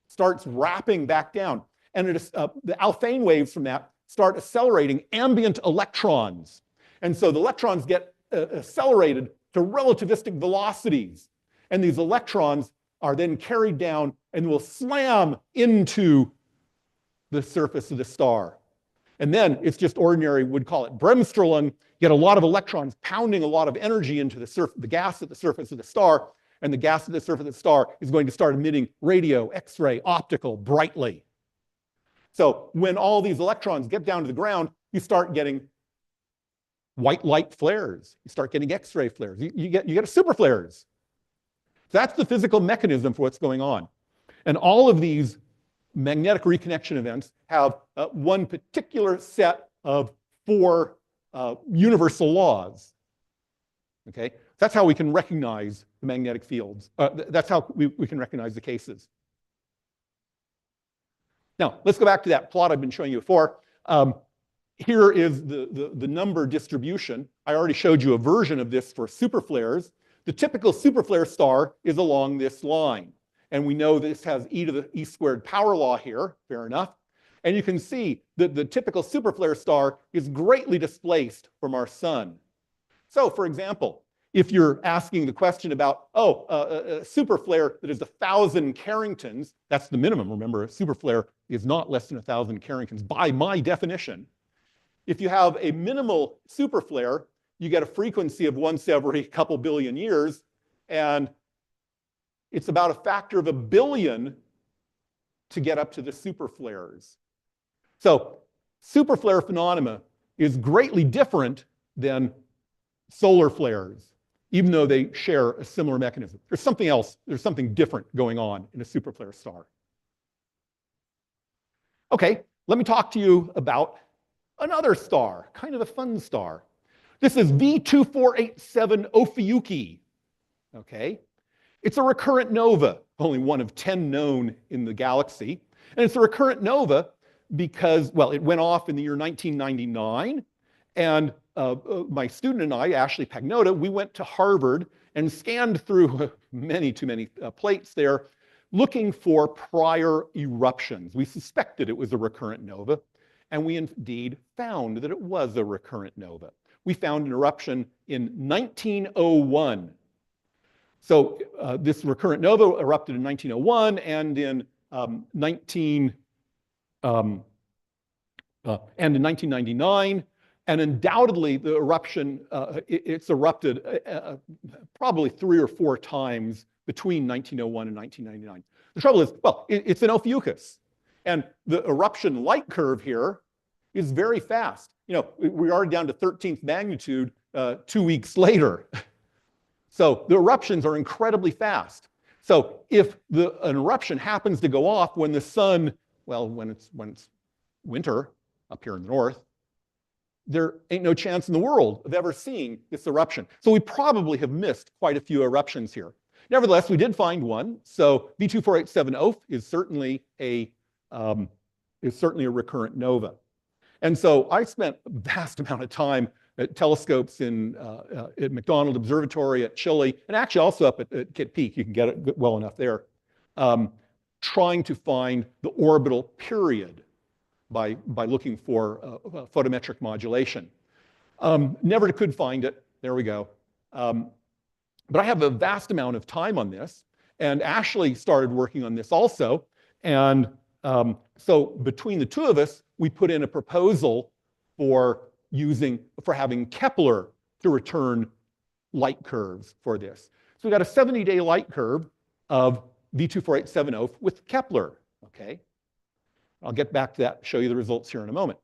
starts wrapping back down. And the Alfvén waves from that start accelerating ambient electrons. And so the electrons get accelerated to relativistic velocities. And these electrons are then carried down and will slam into the surface of the star. And then it's just ordinary, we'd call it bremsstrahlung. You get a lot of electrons pounding a lot of energy into the gas at the surface of the star, and the gas at the surface of the star is going to start emitting radio, X-ray, optical, brightly. So when all these electrons get down to the ground, you start getting white light flares. You start getting X-ray flares. You get a superflares. That's the physical mechanism for what's going on. And all of these magnetic reconnection events have one particular set of 4 universal laws. Okay? That's how we can recognize the magnetic fields. That's how we can recognize the cases. Now, let's go back to that plot I've been showing you before. Here is the number distribution. I already showed you a version of this for superflares. The typical superflare star is along this line. And we know this has e to the e squared power law here, fair enough. And you can see that the typical superflare star is greatly displaced from our sun. So, for example, if you're asking the question about, a superflare that is 1,000 Carringtons, that's the minimum. Remember, a superflare is not less than 1,000 Carringtons by my definition. If you have a minimal superflare, you get a frequency of once every couple billion years, and it's about a factor of 1 billion to get up to the superflares. So superflare phenomena is greatly different than solar flares, even though they share a similar mechanism. There's something else, there's something different going on in a superflare star. Okay, let me talk to you about another star, kind of a fun star. This is V2487 Ophiuchi. Okay, it's a recurrent nova, only one of 10 known in the galaxy. And it's a recurrent nova because, well, it went off in the year 1999. And my student and I, Ashley Pagnota, we went to Harvard and scanned through too many plates there, looking for prior eruptions. We suspected it was a recurrent nova, and we indeed found that it was a recurrent nova. We found an eruption in 1901. So this recurrent nova erupted in 1901 and in 1999, and undoubtedly the eruption, it's erupted probably 3 or 4 times between 1901 and 1999. The trouble is, well, it's an Ophiuchus, and the eruption light curve here is very fast. You know, we're already down to 13th magnitude 2 weeks later. So the eruptions are incredibly fast. So if an eruption happens to go off when the sun, well, when it's winter up here in the north, there ain't no chance in the world of ever seeing this eruption. So we probably have missed quite a few eruptions here. Nevertheless, we did find one. So V24870 is certainly a recurrent nova. And so I spent a vast amount of time at telescopes at McDonald Observatory at Chile, and actually also up at Kitt Peak. You can get it well enough there, trying to find the orbital period by looking for photometric modulation. Never could find it. There we go. But I have a vast amount of time on this, and Ashley started working on this also. And so between the two of us, we put in a proposal for having Kepler to return light curves for this. So we got a 70-day light curve of V24870 with Kepler, okay? I'll get back to that, show you the results here in a moment.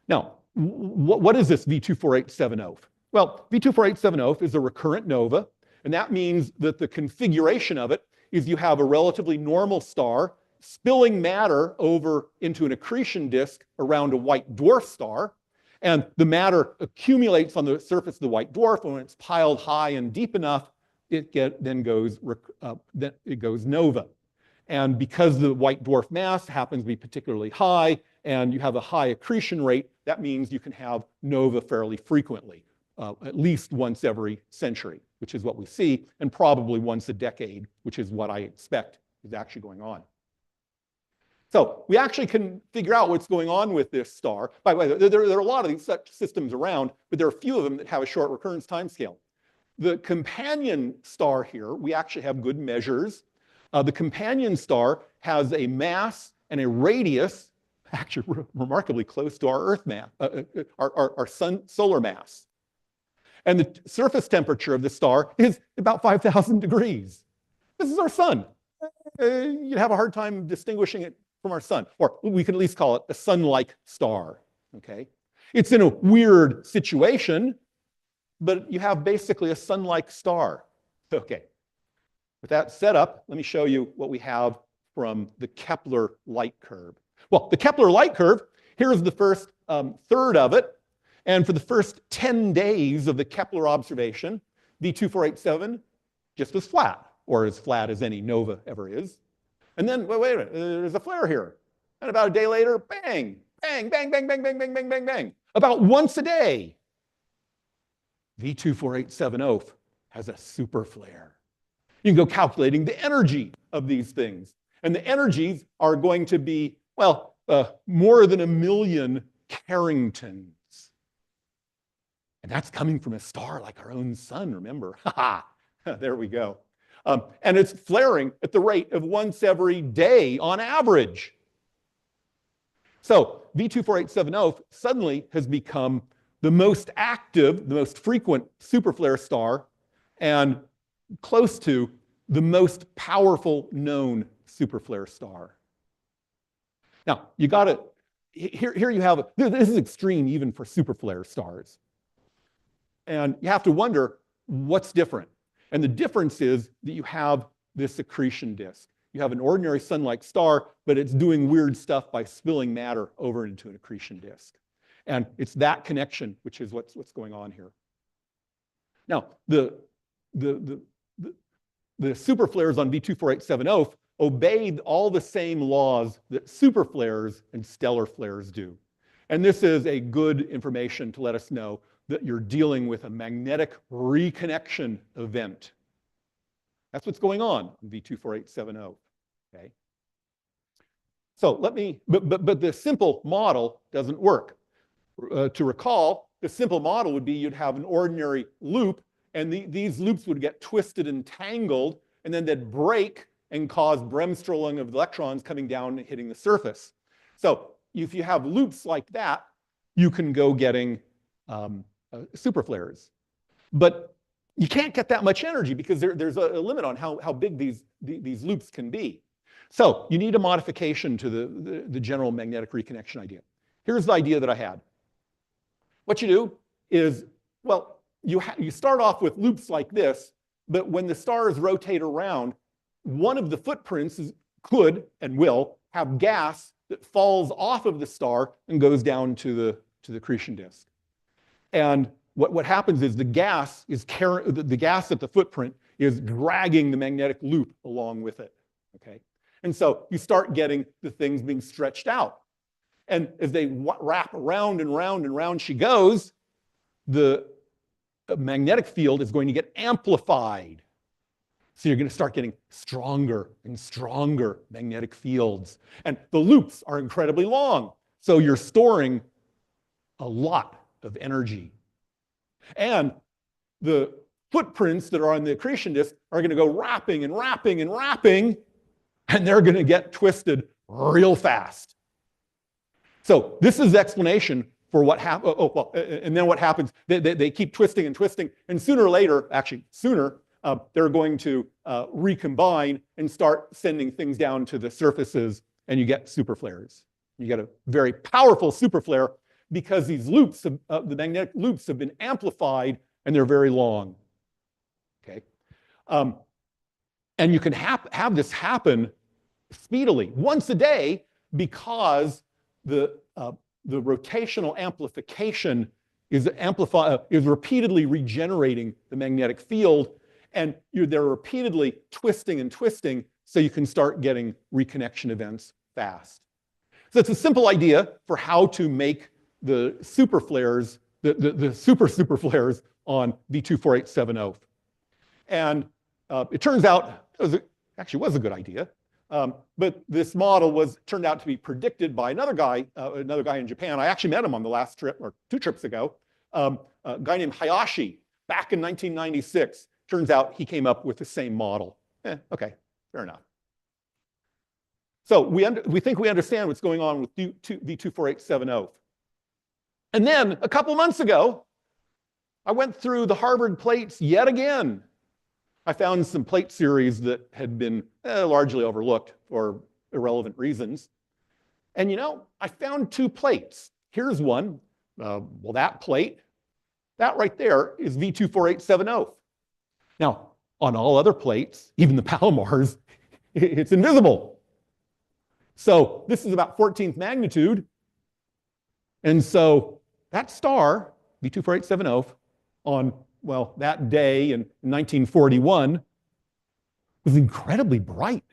Now, what is this V24870? Well, V24870 is a recurrent nova, and that means that the configuration of it is you have a relatively normal star spilling matter over into an accretion disk around a white dwarf star, and the matter accumulates on the surface of the white dwarf, and when it's piled high and deep enough, it goes nova. And because the white dwarf mass happens to be particularly high, and you have a high accretion rate, that means you can have nova fairly frequently, at least once every century, which is what we see, and probably once a decade, which is what I expect is actually going on. So we actually can figure out what's going on with this star. By the way, there are a lot of these such systems around, but there are a few of them that have a short recurrence timescale. The companion star here, we actually have good measures. The companion star has a mass and a radius, actually remarkably close to our Earth mass, our solar mass. And the surface temperature of the star is about 5,000 degrees. This is our sun. You'd have a hard time distinguishing it from our sun, or we can at least call it a sun-like star, okay? It's in a weird situation, but you have basically a sun-like star. Okay. With that set up, let me show you what we have from the Kepler light curve. Well, the Kepler light curve, here's the first third of it. And for the first 10 days of the Kepler observation, V2487 just was flat, or as flat as any nova ever is. And then, wait a minute, there's a flare here. And about a day later, bang, bang, bang, bang, bang, bang, bang, bang, bang, bang. About once a day, V24870 has a superflare. You can go calculating the energy of these things. And the energies are going to be, well, more than 1 million Carringtons. And that's coming from a star like our own sun, remember? There we go. And it's flaring at the rate of once every day on average. So V24870 suddenly has become the most active, the most frequent superflare star, and close to the most powerful known superflare star. Now, you got to, here you have, this is extreme even for superflare stars. And you have to wonder what's different. And the difference is that you have this accretion disk. You have an ordinary sun-like star, but it's doing weird stuff by spilling matter over into an accretion disk. And it's that connection which is what's going on here. Now, the superflares on V24870 obeyed all the same laws that superflares and stellar flares do. And this is a good information to let us know that you're dealing with a magnetic reconnection event. That's what's going on V24870, okay? So let me, but the simple model doesn't work. To recall, the simple model would be you'd have an ordinary loop, and these loops would get twisted and tangled, and then they'd break and cause bremsstrahlung of electrons coming down and hitting the surface. So if you have loops like that, you can go getting superflares. But you can't get that much energy because there's a limit on how big these loops can be. So you need a modification to the general magnetic reconnection idea. Here's the idea that I had. What you do is, well, you start off with loops like this, but when the stars rotate around, one of the footprints could and will have gas that falls off of the star and goes down to the accretion disk. And what happens is the gas at the footprint is dragging the magnetic loop along with it. Okay, and so you start getting the things being stretched out, and as they wrap around and round and round she goes, the magnetic field is going to get amplified. So you're going to start getting stronger and stronger magnetic fields. And the loops are incredibly long. So you're storing a lot of energy. And the footprints that are on the accretion disk are going to go wrapping and wrapping and wrapping, and they're going to get twisted real fast. So this is the explanation for what happens. Oh, well, and then what happens, they keep twisting and twisting, and sooner or later, actually sooner, they're going to recombine and start sending things down to the surfaces, and you get superflares. You get a very powerful superflare because these loops, the magnetic loops have been amplified and they're very long. Okay, and you can have this happen speedily once a day because the rotational amplification is repeatedly regenerating the magnetic field, and they're repeatedly twisting and twisting, so you can start getting reconnection events fast. So it's a simple idea for how to make the superflares, the superflares on V24870. And it turns out it actually was a good idea. But this model turned out to be predicted by another guy in Japan. I actually met him on the last trip, or 2 trips ago, a guy named Hayashi, back in 1996. Turns out he came up with the same model. Okay, fair enough. So we think we understand what's going on with V24870. And then a couple months ago, I went through the Harvard plates yet again. I found some plate series that had been largely overlooked for irrelevant reasons. And I found 2 plates. Here's one. Well, that plate, that right there is V24870. Now, on all other plates, even the Palomars, it's invisible. So this is about 14th magnitude. And so that star, V24870, on, well, that day in 1941, was incredibly bright.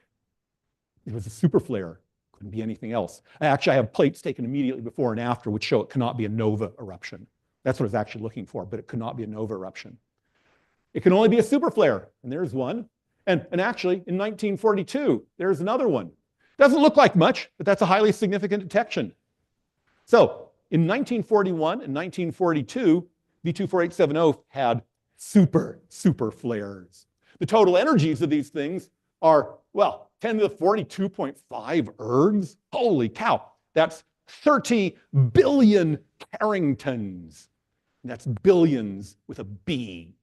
It was a superflare. Couldn't be anything else. Actually, I have plates taken immediately before and after which show it cannot be a nova eruption. That's what I was actually looking for, but it could not be a nova eruption. It can only be a superflare, and there's one. And actually, in 1942, there's another one. Doesn't look like much, but that's a highly significant detection. So in 1941 and 1942, V24870 had superflares. The total energies of these things are, well, 10 to the 42.5 ergs. Holy cow, that's 30 billion Carringtons. And that's billions with a B.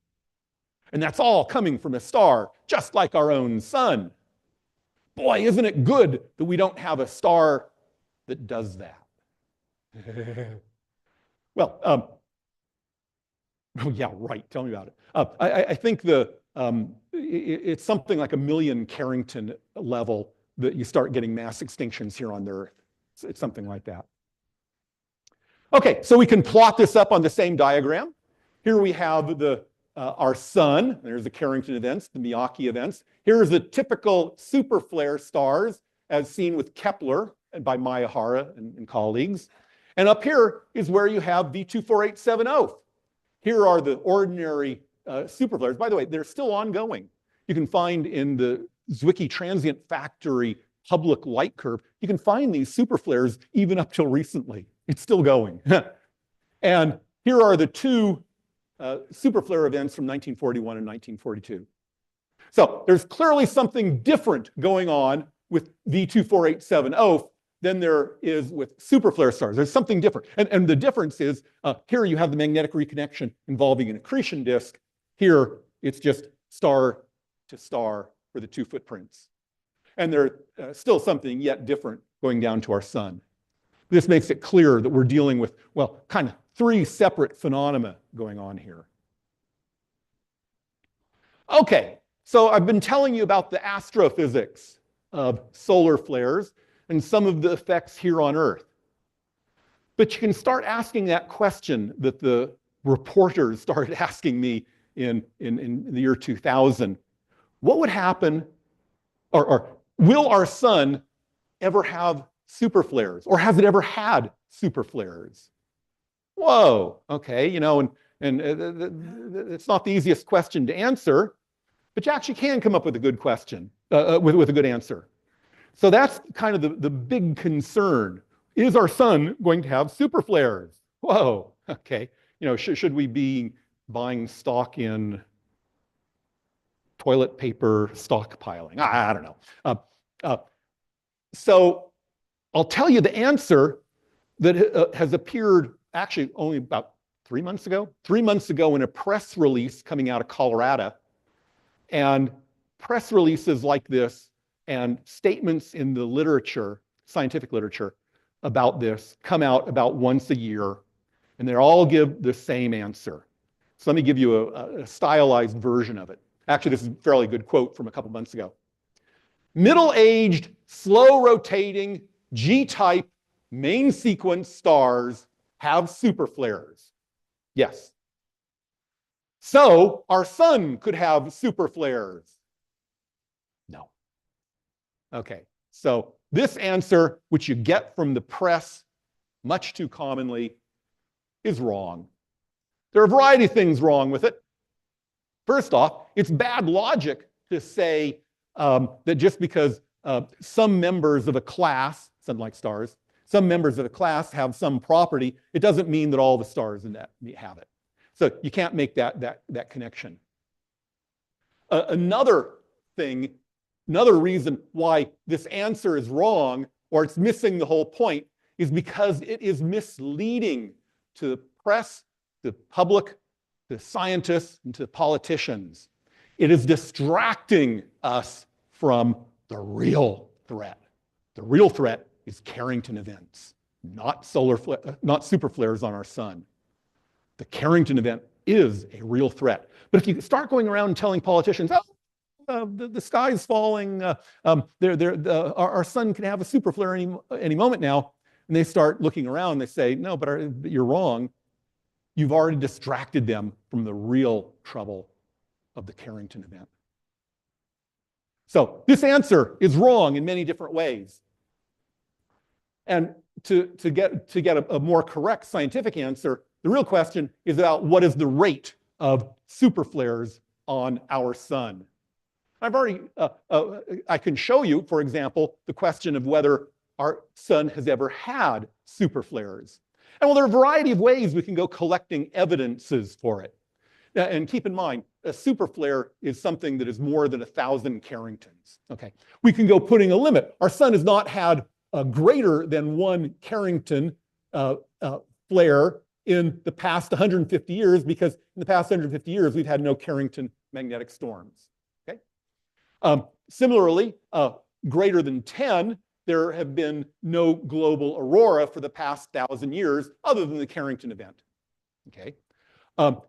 And that's all coming from a star just like our own sun. Boy, isn't it good that we don't have a star that does that. Well, oh yeah, right, tell me about it. I think it's something like 1 million Carrington level that you start getting mass extinctions here on the Earth. It's something like that. Okay, so we can plot this up on the same diagram. Here we have our sun. There's the Carrington events, the Miyake events. Here's the typical superflare stars as seen with Kepler and by Miyahara and colleagues. And up here is where you have V24870. Here are the ordinary superflares. By the way, they're still ongoing. You can find in the Zwicky Transient Factory public light curve, you can find these superflares even up till recently. It's still going. And here are the 2 superflare events from 1941 and 1942. So there's clearly something different going on with V24870 than there is with superflare stars. There's something different. And the difference is here you have the magnetic reconnection involving an accretion disk. Here it's just star to star for the two footprints. And there's still something yet different going down to our sun. This makes it clear that we're dealing with, well, kind of three separate phenomena going on here. Okay, so I've been telling you about the astrophysics of solar flares and some of the effects here on Earth. But you can start asking that question that the reporters started asking me in the year 2000. What would happen, or will our sun ever have superflares, or has it ever had superflares? Whoa, okay, you know, and it's not the easiest question to answer, but you actually can come up with a good question, with a good answer. So that's kind of the big concern. Is our sun going to have superflares? Whoa, okay. You know, should we be buying stock in toilet paper stockpiling? I don't know. So I'll tell you the answer that has appeared actually only about 3 months ago. 3 months ago in a press release coming out of Colorado. And press releases like this and statements in the literature, scientific literature, about this come out about once a year, and they all give the same answer. So let me give you a stylized version of it. Actually, this is a fairly good quote from a couple months ago. Middle-aged, slow-rotating, G-type main sequence stars have superflares. Yes. So our sun could have superflares. No. Okay, so this answer, which you get from the press much too commonly, is wrong. There are a variety of things wrong with it. First off, it's bad logic to say that just because some members of a class, something like stars, some members of a class have some property, it doesn't mean that all the stars in that have it. So you can't make that connection. Another thing, another reason why this answer is wrong, or it's missing the whole point, is because it is misleading to the press, the public, the scientists, and to politicians. It is distracting us from the real threat. The real threat is Carrington events, not superflares on our sun. The Carrington event is a real threat. But if you start going around and telling politicians, oh, the sky's falling, our sun can have a superflare any moment now, and they start looking around, they say, no, but you're wrong. You've already distracted them from the real trouble of the Carrington event. So this answer is wrong in many different ways. And to get a more correct scientific answer, the real question is about what is the rate of superflares on our sun. I've already, I can show you, for example, the question of whether our sun has ever had superflares. And well, there are a variety of ways we can go collecting evidences for it. And keep in mind, a superflare is something that is more than 1,000 Carringtons. Okay, we can go putting a limit. Our sun has not had a greater than one Carrington flare in the past 150 years, because in the past 150 years, we've had no Carrington magnetic storms. Okay. Similarly, greater than 10, there have been no global aurora for the past 1,000 years, other than the Carrington event. Okay.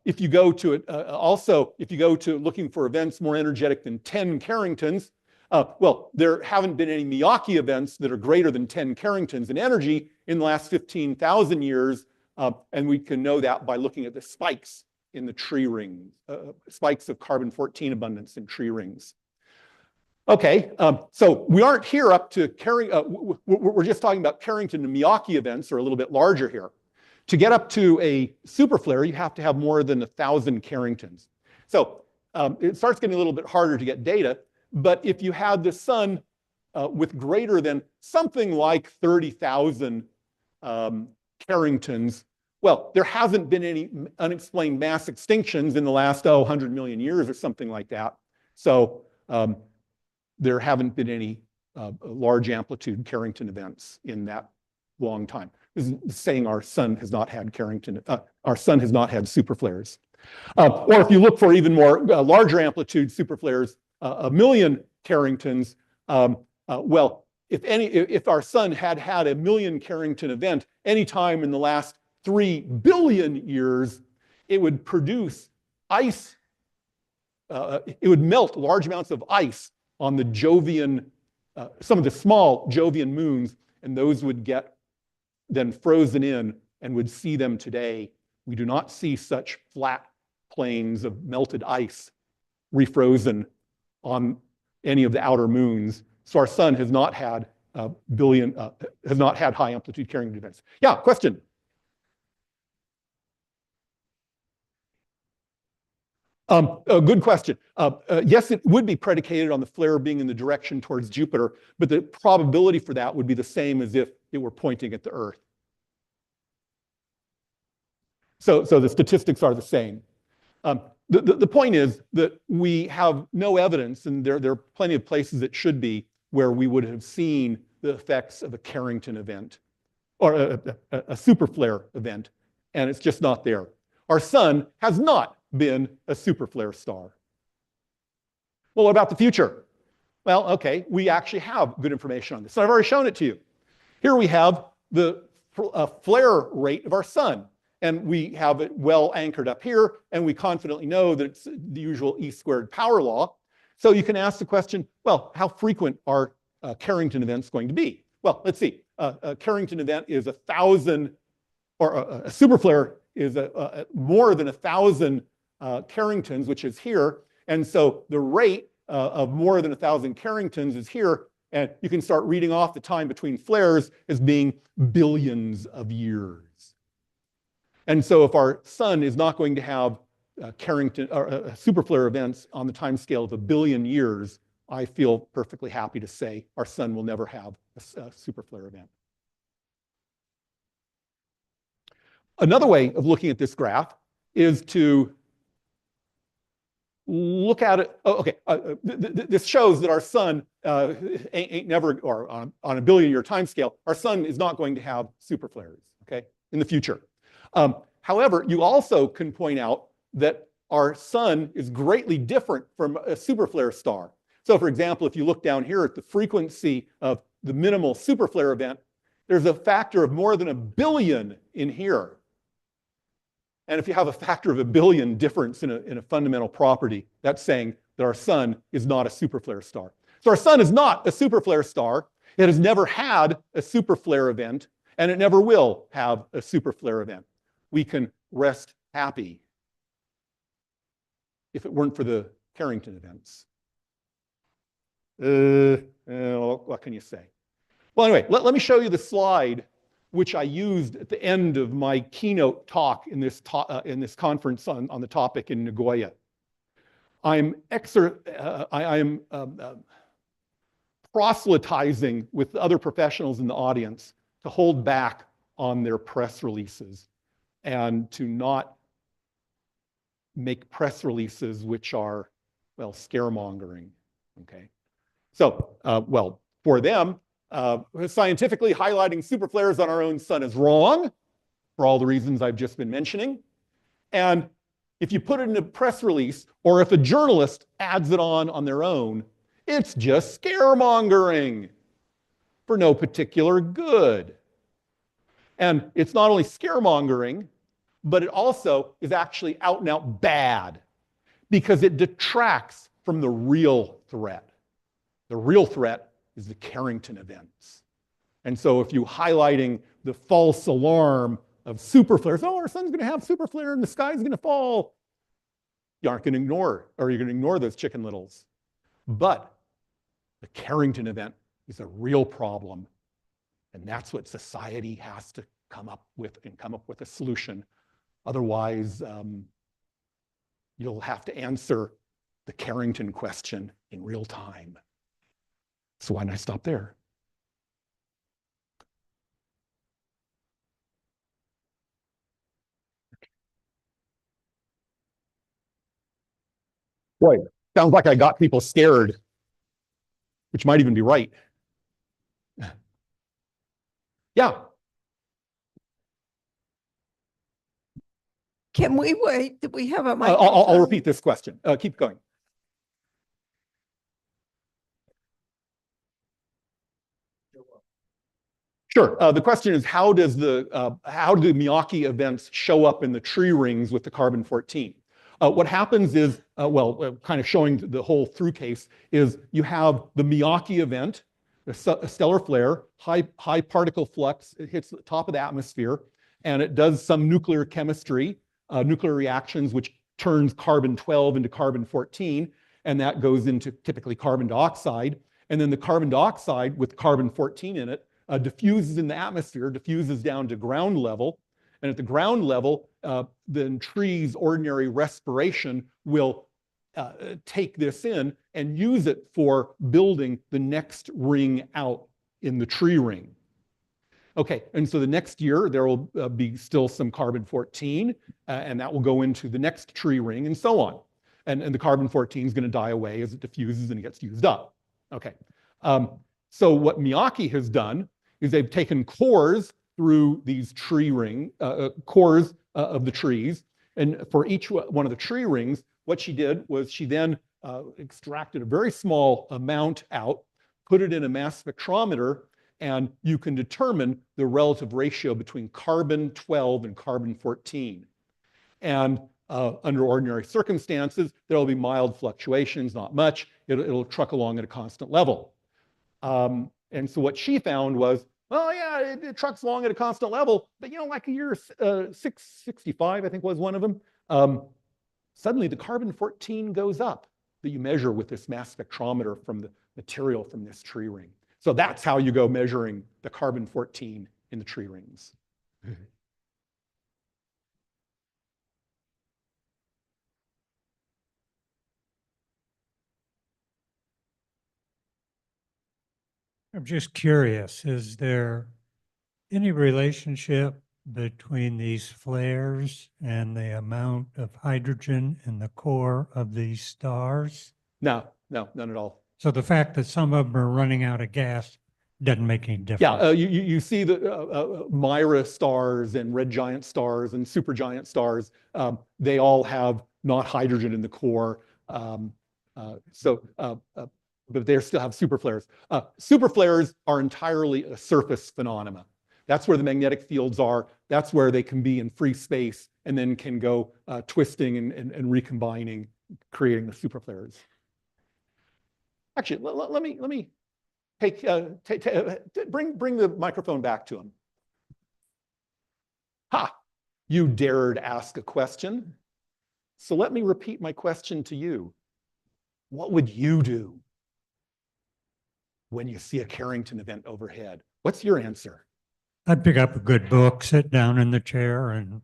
If you go to it, also, if you go to looking for events more energetic than 10 Carringtons, well, there haven't been any Miyake events that are greater than 10 Carringtons in energy in the last 15,000 years. And we can know that by looking at the spikes in the tree rings, spikes of carbon-14 abundance in tree rings. Okay, so we aren't here up to we're just talking about Carrington and Miyake events, or a little bit larger here. To get up to a superflare, you have to have more than 1,000 Carringtons. So it starts getting a little bit harder to get data, but if you had the sun with greater than something like 30,000 Carringtons, Well, there hasn't been any unexplained mass extinctions in the last, 100 million years or something like that. So there haven't been any large amplitude Carrington events in that long time. This is saying our sun has not had our sun has not had superflares. Or if you look for even more larger amplitude superflares, 1 million Carringtons, well, if our sun had had a 1 million Carrington event anytime in the last 3 billion years, it would produce ice. It would melt large amounts of ice on the Jovian, some of the small Jovian moons, and those would get then frozen in and would see them today. We do not see such flat plains of melted ice refrozen on any of the outer moons. So our sun has not had has not had high amplitude Carrington events. Yeah, question. A good question. Yes, it would be predicated on the flare being in the direction towards Jupiter, but the probability for that would be the same as if it were pointing at the Earth. So the statistics are the same. The point is that we have no evidence, and there are plenty of places it should be, where we would have seen the effects of a Carrington event or a superflare event, and it's just not there. Our sun has not been a superflare star. Well, what about the future? Well, okay, we actually have good information on this. So I've already shown it to you. Here we have the flare rate of our sun, and we have it well anchored up here, and we confidently know that it's the usual E² power law. So you can ask the question, well, how frequent are Carrington events going to be? Well, let's see. A Carrington event is 1,000, or a superflare is more than 1,000 Carringtons, which is here. And so the rate of more than 1,000 Carringtons is here. And you can start reading off the time between flares as being billions of years. And so if our sun is not going to have Carrington or superflare events on the time scale of 1 billion years, I feel perfectly happy to say our sun will never have a superflare event. Another way of looking at this graph is to look at it. Oh, okay, this shows that our sun ain't never, or on a 1 billion year time scale, our sun is not going to have superflares, okay, in the future. However, you also can point out that our sun is greatly different from a superflare star. So for example, if you look down here at the frequency of the minimal superflare event, there's a factor of more than 1 billion in here. And if you have a factor of 1 billion difference in a fundamental property, that's saying that our sun is not a superflare star. So our sun is not a superflare star. It has never had a superflare event, and it never will have a superflare event. We can rest happy if it weren't for the Carrington events. What can you say? Well, anyway, let me show you the slide which I used at the end of my keynote talk in this conference on the topic in Nagoya. I'm proselytizing with other professionals in the audience to hold back on their press releases and to not make press releases which are, well, scaremongering, okay? So, well, for them, scientifically highlighting superflares on our own sun is wrong for all the reasons I've just been mentioning. And if you put it in a press release, or if a journalist adds it on their own, it's just scaremongering for no particular good. And it's not only scaremongering, but it also is actually out and out bad because it detracts from the real threat. The real threat is the Carrington events. And so if you're highlighting the false alarm of superflares, oh, our sun's going to have superflare and the sky's going to fall, you aren't going to ignore, or you're going to ignore those chicken littles. But the Carrington event is a real problem. And that's what society has to come up with and come up with a solution. Otherwise, you'll have to answer the Carrington question in real time. So why don't I stop there? Boy, sounds like I got people scared, which might even be right. Yeah. Can we wait? Do we have a I'll microphone? repeat this question. Keep going. Sure. The question is, how do the Miyake events show up in the tree rings with the carbon-14? What happens is, kind of showing the whole through case, is you have the Miyake event, a stellar flare, high particle flux, it hits the top of the atmosphere, and it does some nuclear chemistry, nuclear reactions, which turns carbon-12 into carbon-14, and that goes into typically carbon dioxide. And then the carbon dioxide with carbon-14 in it diffuses in the atmosphere, diffuses down to ground level. And at the ground level, then trees' ordinary respiration will take this in and use it for building the next ring out in the tree ring. Okay, and so the next year, there will be still some carbon-14, and that will go into the next tree ring and so on. And the carbon-14 is going to die away as it diffuses and gets used up. Okay, so what Miyake has done is they've taken cores through these tree ring, cores of the trees. And for each one of the tree rings, what she did was she then extracted a very small amount out, put it in a mass spectrometer, and you can determine the relative ratio between carbon-12 and carbon-14. And under ordinary circumstances, there will be mild fluctuations, not much. It'll truck along at a constant level. And so what she found was, well, yeah, it trucks along at a constant level, but like a year 665, I think was one of them, suddenly the carbon-14 goes up that you measure with this mass spectrometer from the material from this tree ring. So that's how you go measuring the carbon-14 in the tree rings. I'm just curious, is there any relationship between these flares and the amount of hydrogen in the core of these stars? No, none at all. So the fact that some of them are running out of gas doesn't make any difference? Yeah, you see the Mira stars and red giant stars and supergiant stars, they all have not hydrogen in the core. But they still have superflares. Superflares are entirely a surface phenomena. That's where the magnetic fields are. That's where they can be in free space and then can go twisting and recombining, creating the superflares. Actually, let me bring the microphone back to him. Ha! You dared ask a question. So let me repeat my question to you. What would you do when you see a Carrington event overhead? What's your answer? I'd pick up a good book, sit down in the chair, and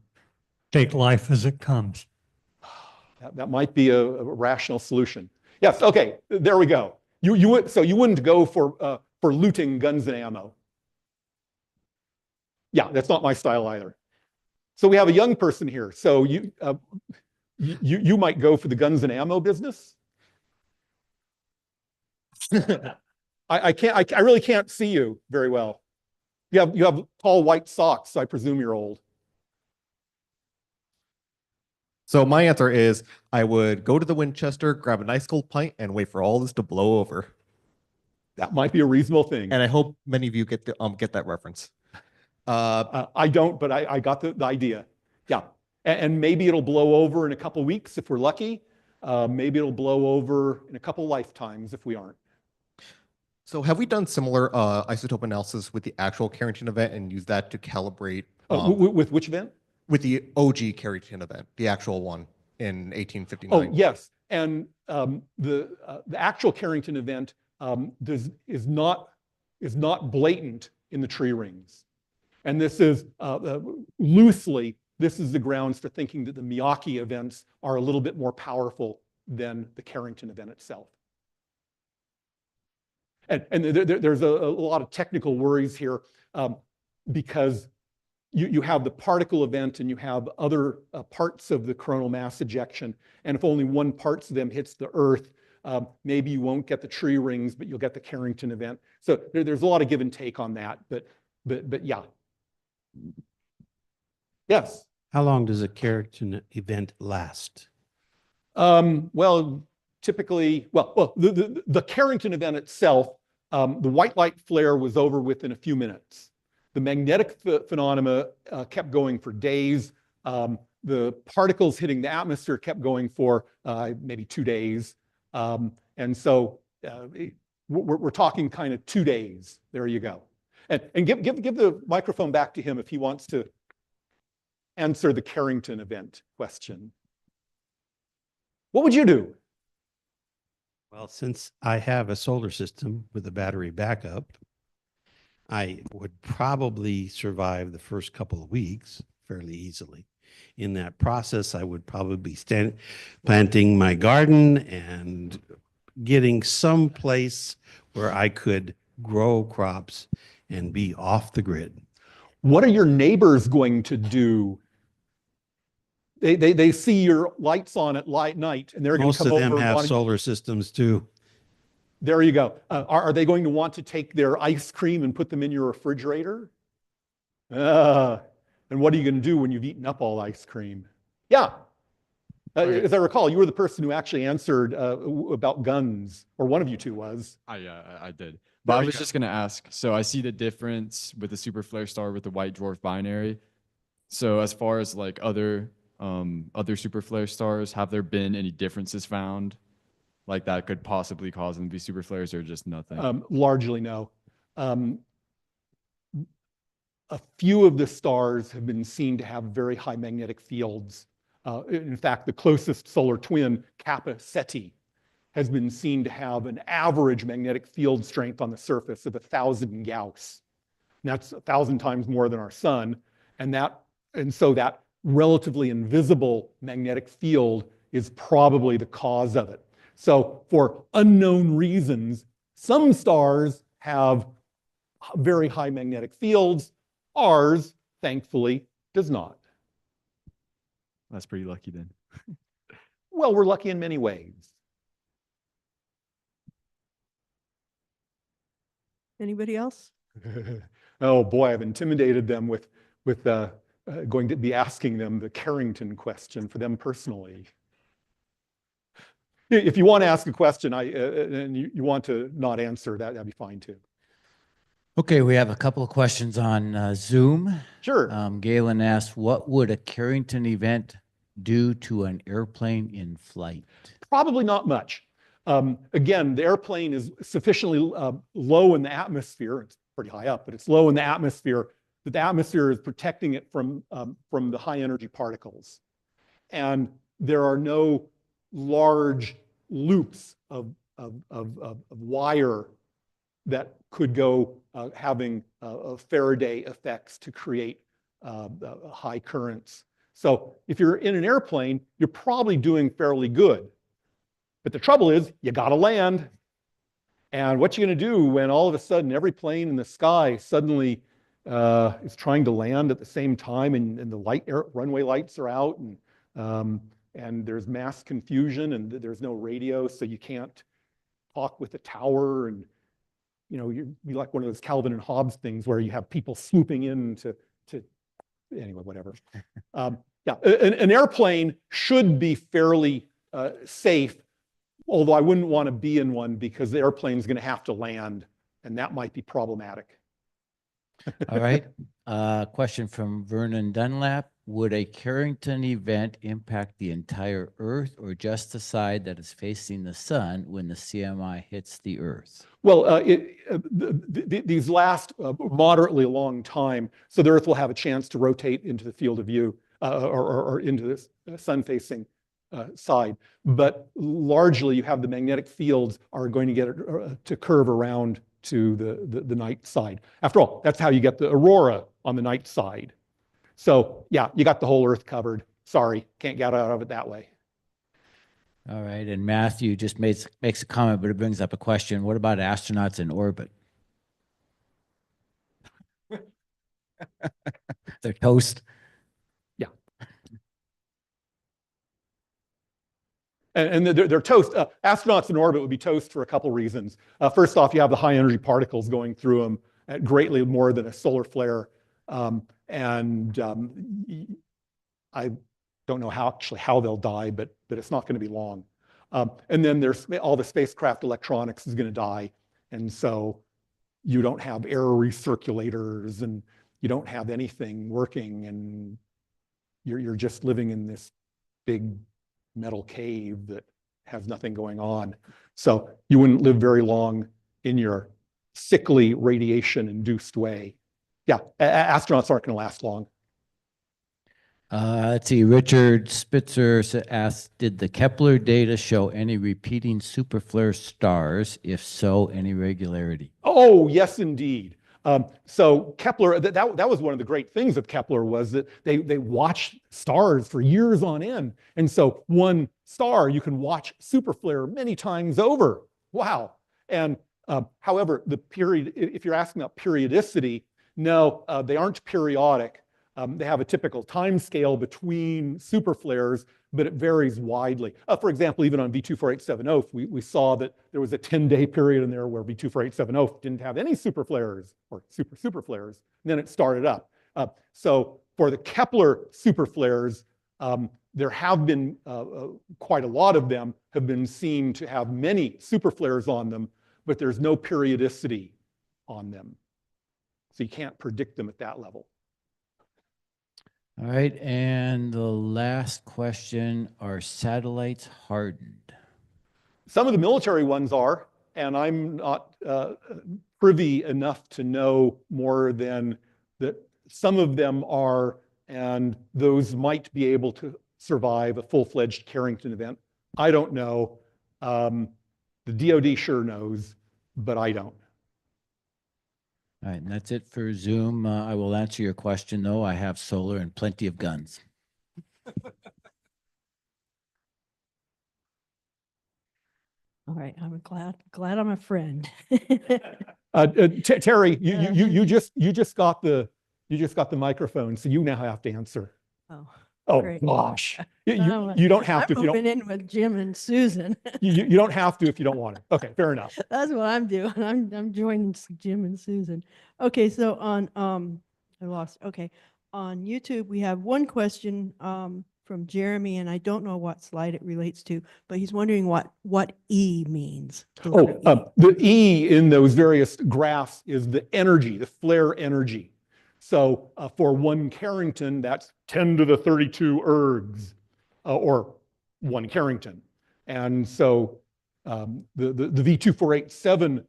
take life as it comes. That might be a rational solution. Yes, okay, there we go. So you wouldn't go for looting guns and ammo. Yeah, that's not my style either. So we have a young person here. So you might go for the guns and ammo business? I really can't see you very well. You have tall white socks, so I presume you're old. So my answer is I would go to the Winchester, grab a nice cold pint, and wait for all this to blow over. That might be a reasonable thing. And I hope many of you get that reference. I don't, but I got the idea. Yeah, and maybe it'll blow over in a couple weeks if we're lucky. Maybe it'll blow over in a couple lifetimes if we aren't. So have we done similar isotope analysis with the actual Carrington event and use that to calibrate? With which event? With the OG Carrington event, the actual one in 1859. Oh, yes. And the actual Carrington event is not blatant in the tree rings. And this is loosely, this is the grounds for thinking that the Miyake events are a little bit more powerful than the Carrington event itself. And there's a lot of technical worries here because you have the particle event and you have other parts of the coronal mass ejection. And if only one part of them hits the Earth, maybe you won't get the tree rings, but you'll get the Carrington event. So there's a lot of give and take on that, but yeah. Yes. How long does a Carrington event last? Well, typically, the Carrington event itself, the white light flare was over within a few minutes. The magnetic phenomena kept going for days. The particles hitting the atmosphere kept going for maybe 2 days. And so we're talking kind of 2 days. There you go. And give the microphone back to him if he wants to answer the Carrington event question. What would you do? Well, since I have a solar system with a battery backup, I would probably survive the first couple of weeks fairly easily. In that process, I would probably be planting my garden and getting some place where I could grow crops and be off the grid. What are your neighbors going to do? They see your lights on at night, and they're going to come over. Most of them have solar systems too. There you go. Are they going to want to take their ice cream and put them in your refrigerator? And what are you going to do when you've eaten up all ice cream? Yeah. As I recall, you were the person who actually answered about guns, or one of you two was. I did. But I was just going to ask, so I see the difference with the Superflare star with the white dwarf binary. So as far as like other Superflare stars, have there been any differences found like that could possibly cause them to be superflares, or just nothing? Largely no. A few of the stars have been seen to have very high magnetic fields. In fact, the closest solar twin, Kappa Ceti, has been seen to have an average magnetic field strength on the surface of 1,000 Gauss. And that's 1,000 times more than our sun. And so that relatively invisible magnetic field is probably the cause of it. So for unknown reasons, some stars have very high magnetic fields. Ours, thankfully, does not. That's pretty lucky then. Well, we're lucky in many ways. Anybody else? Oh boy, I've intimidated them with going to be asking them the Carrington question for them personally. If you want to ask a question and you want to not answer, that'd be fine too. Okay, we have a couple of questions on Zoom. Sure. Galen asked, what would a Carrington event do to an airplane in flight? Probably not much. Again, the airplane is sufficiently low in the atmosphere. It's pretty high up, but it's low in the atmosphere, that the atmosphere is protecting it from the high energy particles. And there are no large loops of wire that could go having Faraday effects to create high currents. So if you're in an airplane, you're probably doing fairly good. But the trouble is, you got to land. And what you're going to do when all of a sudden every plane in the sky suddenly is trying to land at the same time, and the runway lights are out, and there's mass confusion, and there's no radio, so you can't talk with the tower, and you'd be like one of those Calvin and Hobbes things where you have people swooping in to anyway, whatever. Yeah, an airplane should be fairly safe, although I wouldn't want to be in one because the airplane's going to have to land, and that might be problematic. All right. Question from Vernon Dunlap. Would a Carrington event impact the entire Earth or just the side that is facing the sun when the CMI hits the Earth? Well, these last moderately long time, so the Earth will have a chance to rotate into the field of view or into the sun-facing side. But largely, you have the magnetic fields are going to get it to curve around to the night side. After all, that's how you get the aurora on the night side. So yeah, you got the whole Earth covered. Sorry, can't get out of it that way. All right, and Matthew just makes a comment, but it brings up a question. What about astronauts in orbit? They're toast. Yeah. And they're toast. Astronauts in orbit would be toast for a couple reasons. First off, you have the high energy particles going through them at greatly more than a solar flare. I don't know how they'll die, but it's not going to be long. And then there's all the spacecraft electronics is going to die. And so you don't have air recirculators and you don't have anything working, and you're just living in this big metal cave that has nothing going on. So you wouldn't live very long in your sickly radiation-induced way. Yeah, astronauts aren't going to last long. Let's see, Richard Spitzer asked, did the Kepler data show any repeating superflare stars? If so, any regularity? Oh, yes, indeed. So Kepler, that was one of the great things of Kepler, was that they watched stars for years on end. And so one star, you can watch superflare many times over. Wow. And however, the period, if you're asking about periodicity, no, they aren't periodic. They have a typical time scale between superflares, but it varies widely. For example, even on V24870, we saw that there was a 10-day period in there where V24870 didn't have any superflares or superflares, and then it started up. So for the Kepler superflares, there have been quite a lot of them have been seen to have many superflares on them, but there's no periodicity on them. So you can't predict them at that level. All right, and the last question, are satellites hardened? Some of the military ones are, and I'm not privy enough to know more than that some of them are, and those might be able to survive a full-fledged Carrington event. I don't know. The DoD sure knows, but I don't. All right, and that's it for Zoom. I will answer your question, though. I have solar and plenty of guns. All right, I'm glad I'm a friend. Terry, you just got the microphone, so you now have to answer. Oh great. gosh, you don't have to if you don't. I'm moving in with Jim and Susan. You don't have to if you don't want to. Okay, fair enough. That's what I'm doing. I'm joining Jim and Susan. Okay, so on I lost. Okay, on YouTube we have one question from Jeremy, and I don't know what slide it relates to, but he's wondering what E means. The E in those various graphs is the energy, the flare energy. So for one Carrington, that's 10 to the 32 ergs, or one Carrington. And so the V24870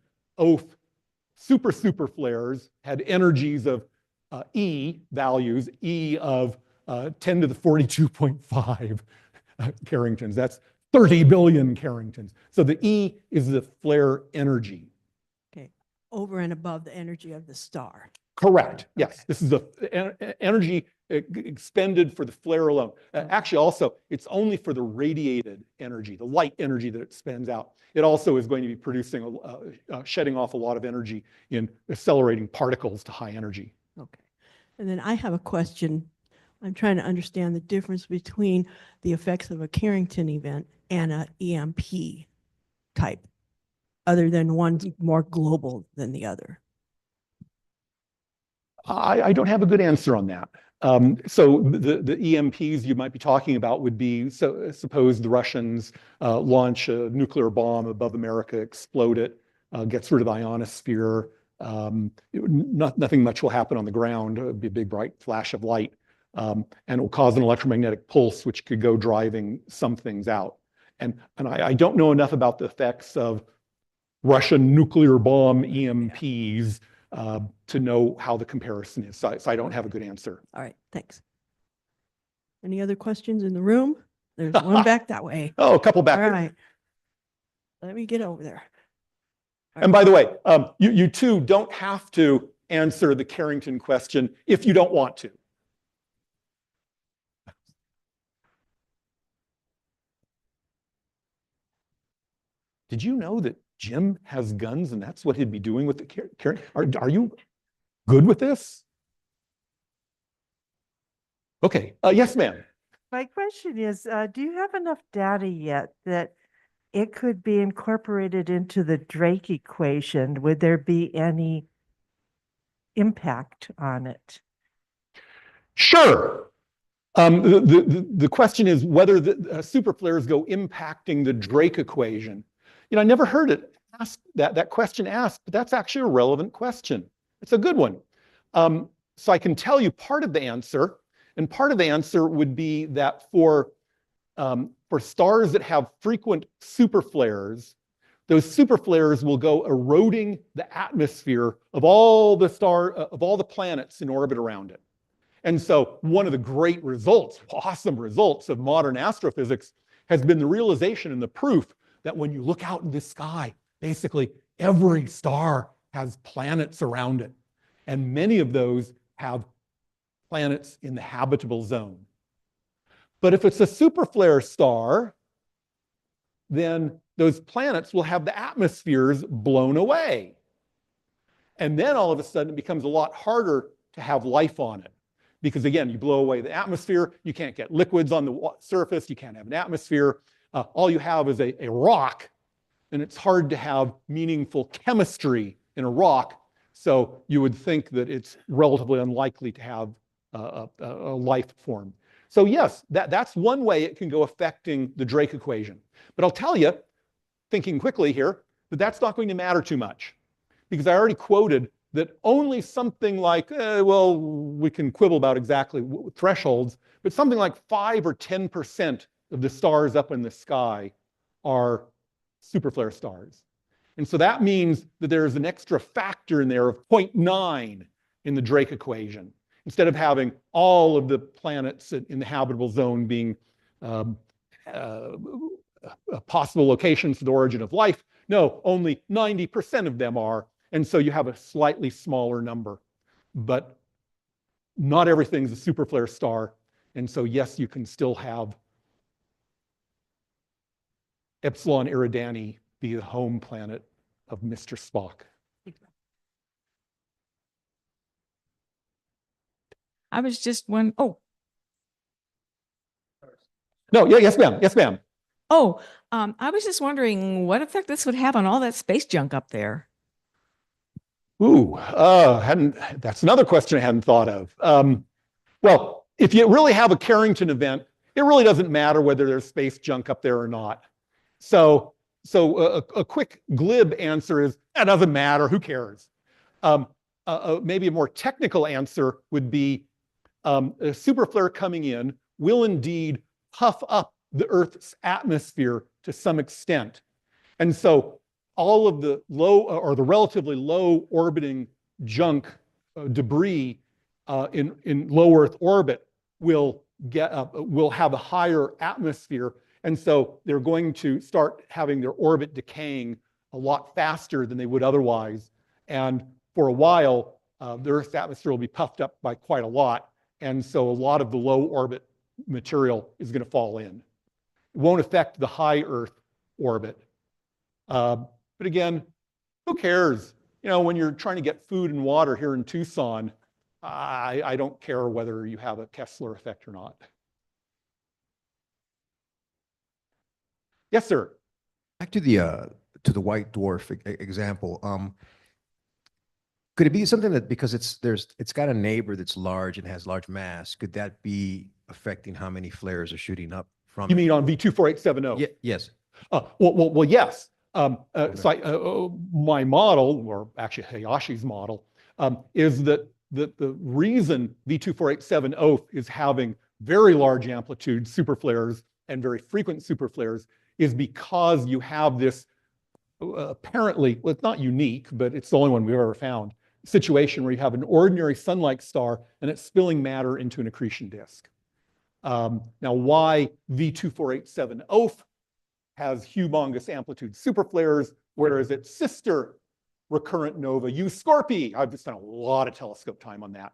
superflares had energies of E values, E of 10 to the 42.5 Carringtons. That's 30 billion Carringtons. So the E is the flare energy. Okay, over and above the energy of the star. Correct. Yes, okay. This is the energy expended for the flare alone. Actually, also, it's only for the radiated energy, the light energy that it spends out. It also is going to be producing, shedding off a lot of energy in accelerating particles to high energy. Okay. And then I have a question. I'm trying to understand the difference between the effects of a Carrington event and an EMP type, other than one's more global than the other. I don't have a good answer on that. So the EMPs you might be talking about would be, so suppose the Russians launch a nuclear bomb above America, explode it, gets rid of the ionosphere. Nothing much will happen on the ground. It would be a big bright flash of light, and it will cause an electromagnetic pulse, which could go driving some things out. And I don't know enough about the effects of Russian nuclear bomb EMPs to know how the comparison is. So I don't have a good answer. All right, thanks. Any other questions in the room? There's one back that way. Oh, a couple back. All right. Let me get over there. And by the way, you too don't have to answer the Carrington question if you don't want to. Did you know that Jim has guns and that's what he'd be doing with the Carrington? Are you good with this? Okay, yes, ma'am. My question is, do you have enough data yet that it could be incorporated into the Drake equation? Would there be any impact on it? Sure. The question is whether the superflares go impacting the Drake equation. You know, I never heard it asked, that question asked, but that's actually a relevant question. It's a good one. So I can tell you part of the answer, and part of the answer would be that for stars that have frequent superflares, those superflares will go eroding the atmosphere of all the planets in orbit around it. And so one of the great results, awesome results of modern astrophysics has been the realization and the proof that when you look out in the sky, basically every star has planets around it. And many of those have planets in the habitable zone. But if it's a superflare star, then those planets will have the atmospheres blown away. And then all of a sudden it becomes a lot harder to have life on it. Because again, you blow away the atmosphere, you can't get liquids on the surface, you can't have an atmosphere. All you have is a rock, and it's hard to have meaningful chemistry in a rock. So you would think that it's relatively unlikely to have a life form. So yes, that's one way it can go affecting the Drake equation. But I'll tell you, thinking quickly here, that that's not going to matter too much. Because I already quoted that only something like, well, we can quibble about exactly thresholds, but something like 5 or 10% of the stars up in the sky are superflare stars. And so that means that there's an extra factor in there of 0.9 in the Drake equation. Instead of having all of the planets in the habitable zone being possible locations for the origin of life, no, only 90% of them are. And so you have a slightly smaller number. But not everything's a superflare star. And so yes, you can still have Epsilon Eridani be the home planet of Mr. Spock. I was just one. Oh, no, yeah, yes, ma'am. Yes, ma'am. Oh, I was just wondering what effect this would have on all that space junk up there. Ooh, that's another question I hadn't thought of. Well, if you really have a Carrington event, it really doesn't matter whether there's space junk up there or not. So a quick glib answer is, it doesn't matter, who cares? Maybe a more technical answer would be a superflare coming in will indeed puff up the Earth's atmosphere to some extent. And so all of the low or the relatively low orbiting junk debris in low Earth orbit will have a higher atmosphere. And so they're going to start having their orbit decaying a lot faster than they would otherwise. And for a while, the Earth's atmosphere will be puffed up by quite a lot. And so a lot of the low orbit material is going to fall in. It won't affect the high Earth orbit. But again, who cares? You know, when you're trying to get food and water here in Tucson, I don't care whether you have a Kessler effect or not. Yes, sir. Back to the white dwarf example. Could it be something that because it's got a neighbor that's large and has large mass, could that be affecting how many flares are shooting up from You it? mean on V24870? Yes. Well, yes. So my model, or actually Hayashi's model, is that the reason V24870 is having very large amplitude superflares and very frequent superflares is because you have this apparently, well, it's not unique, but it's the only one we've ever found, situation where you have an ordinary sun-like star and it's spilling matter into an accretion disk. Now, why V24870 has humongous amplitude superflares, whereas its sister recurrent nova, Scorpii, I've spent a lot of telescope time on that.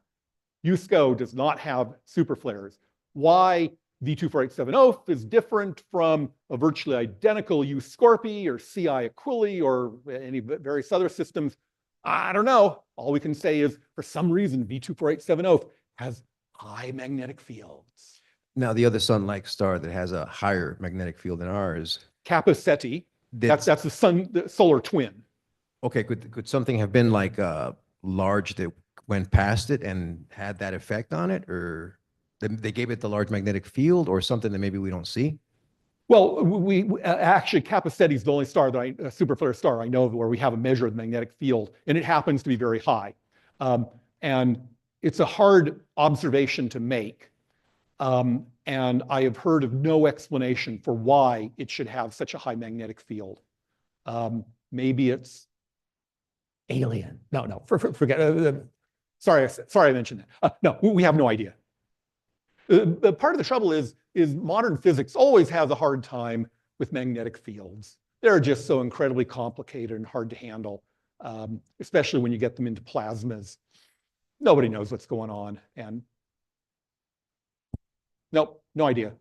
USCO does not have superflares. Why V24870 is different from a virtually identical Scorpii or CI Aquili or any various other systems, I don't know. All we can say is, for some reason, V24870 has high magnetic fields. Now, the other sun-like star that has a higher magnetic field than ours, Kappa Ceti, that's the sun, the solar twin. okay, could something have been like large that went past it and had that effect on it, or they gave it the large magnetic field, or something that maybe we don't see? Well, actually, Kappa Ceti is the only star that a superflare star I know of where we have a measure of the magnetic field, and it happens to be very high. And it's a hard observation to make. And I have heard of no explanation for why it should have such a high magnetic field. Maybe it's alien. No, forget. Sorry, I mentioned that. No, we have no idea. Part of the trouble is modern physics always has a hard time with magnetic fields. They're just so incredibly complicated and hard to handle, especially when you get them into plasmas. Nobody knows what's going on, and nope, no idea.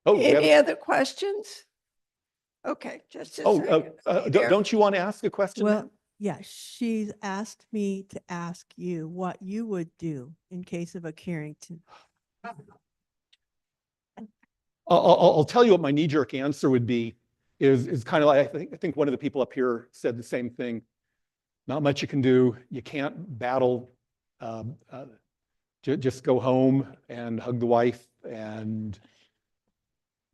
Oh, any other questions? Okay, just a second. Don't you want to ask a question? Well, yeah, she's asked me to ask you what you would do in case of a Carrington. I'll tell you what my knee-jerk answer would be. Is kind of like I think one of the people up here said the same thing. Not much you can do. You can't battle. Just go home and hug the wife and.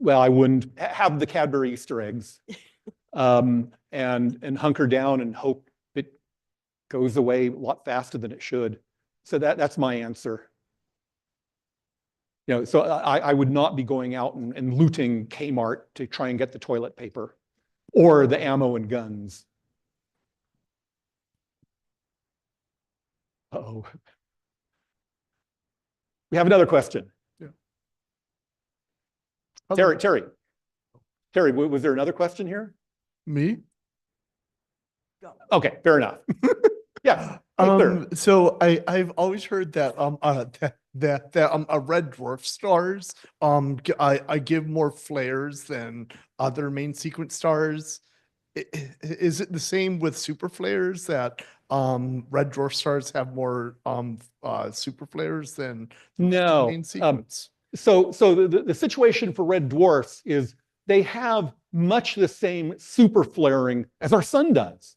Well, I wouldn't have the Cadbury Easter eggs, and hunker down and hope it goes away a lot faster than it should. So that's my answer. So I would not be going out and looting Kmart to try and get the toilet paper or the ammo and guns. Uh-oh. We have another question. Terry, was there another question here? Me? Okay, fair enough. Yeah. So I've always heard that red dwarf stars I give more flares than other main sequence stars. Is it the same with superflares that red dwarf stars have more superflares than main sequence? So the situation for red dwarfs is they have much the same super flaring as our sun does.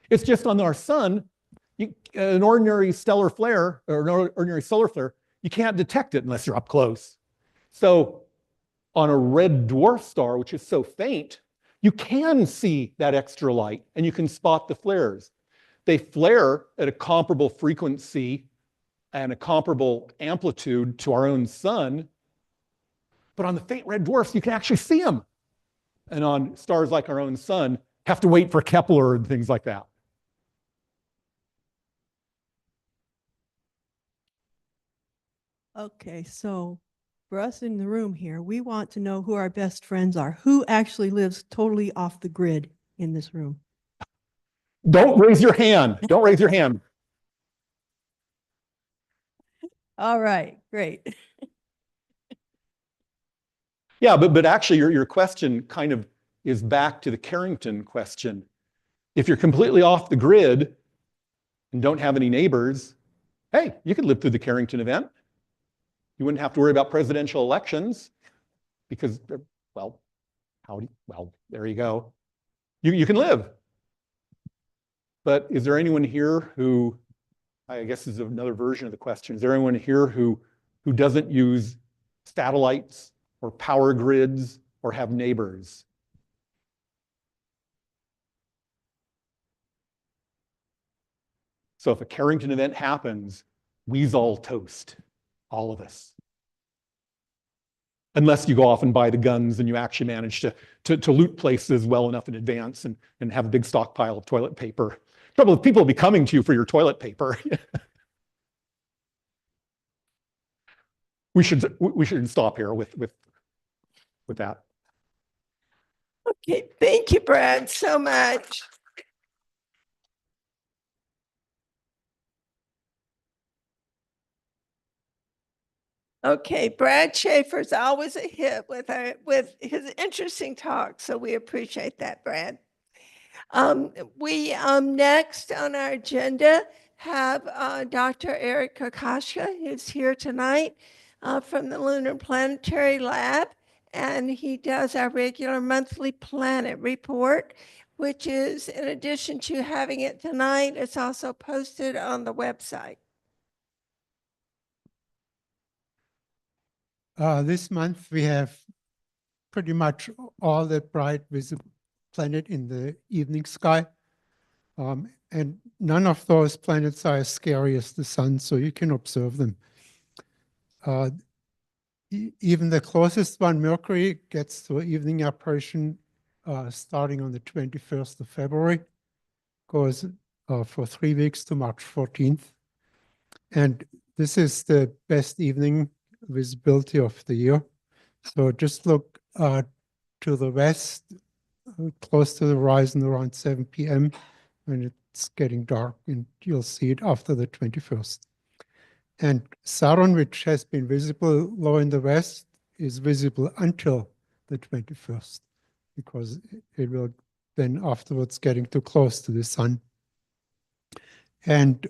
It's just on our sun, an ordinary stellar flare or an ordinary solar flare, you can't detect it unless you're up close. So on a red dwarf star, which is so faint, you can see that extra light and you can spot the flares. They flare at a comparable frequency and a comparable amplitude to our own sun. But on the faint red dwarfs, you can actually see them. And on stars like our own sun, have to wait for Kepler and things like that. Okay, so for us in the room here, we want to know who our best friends are. Who actually lives totally off the grid in this room? Don't raise your hand. Don't raise your hand. All right, great. Yeah, but actually your question kind of is back to the Carrington question. If you're completely off the grid and don't have any neighbors, hey, you could live through the Carrington event. You wouldn't have to worry about presidential elections because, well, there you go. You can live. But is there anyone here who, I guess this is another version of the question, is there anyone here who doesn't use satellites or power grids or have neighbors? So if a Carrington event happens, we's all toast, all of us. Unless you go off and buy the guns and you actually manage to loot places well enough in advance and have a big stockpile of toilet paper. Trouble is people will be coming to you for your toilet paper. We should stop here with that. Okay, thank you, Brad, so much. Okay, Brad Schaefer's always a hit with his interesting talk, so we appreciate that, Brad. We next on our agenda have Dr. Eric Kakashka, who's here tonight from the Lunar Planetary Lab, and he does our regular monthly planet report, which is, in addition to having it tonight, it's also posted on the website. This month we have pretty much all the bright visible planet in the evening sky. And none of those planets are as scary as the sun, so you can observe them. Even the closest one, Mercury, gets to evening apparition starting on the 21st of February, goes for 3 weeks to March 14th. And this is the best evening visibility of the year. So just look to the west, close to the horizon around 7 p.m. when it's getting dark, and you'll see it after the 21st. And Saturn, which has been visible low in the west, is visible until the 21st, because it will then afterwards getting too close to the sun. And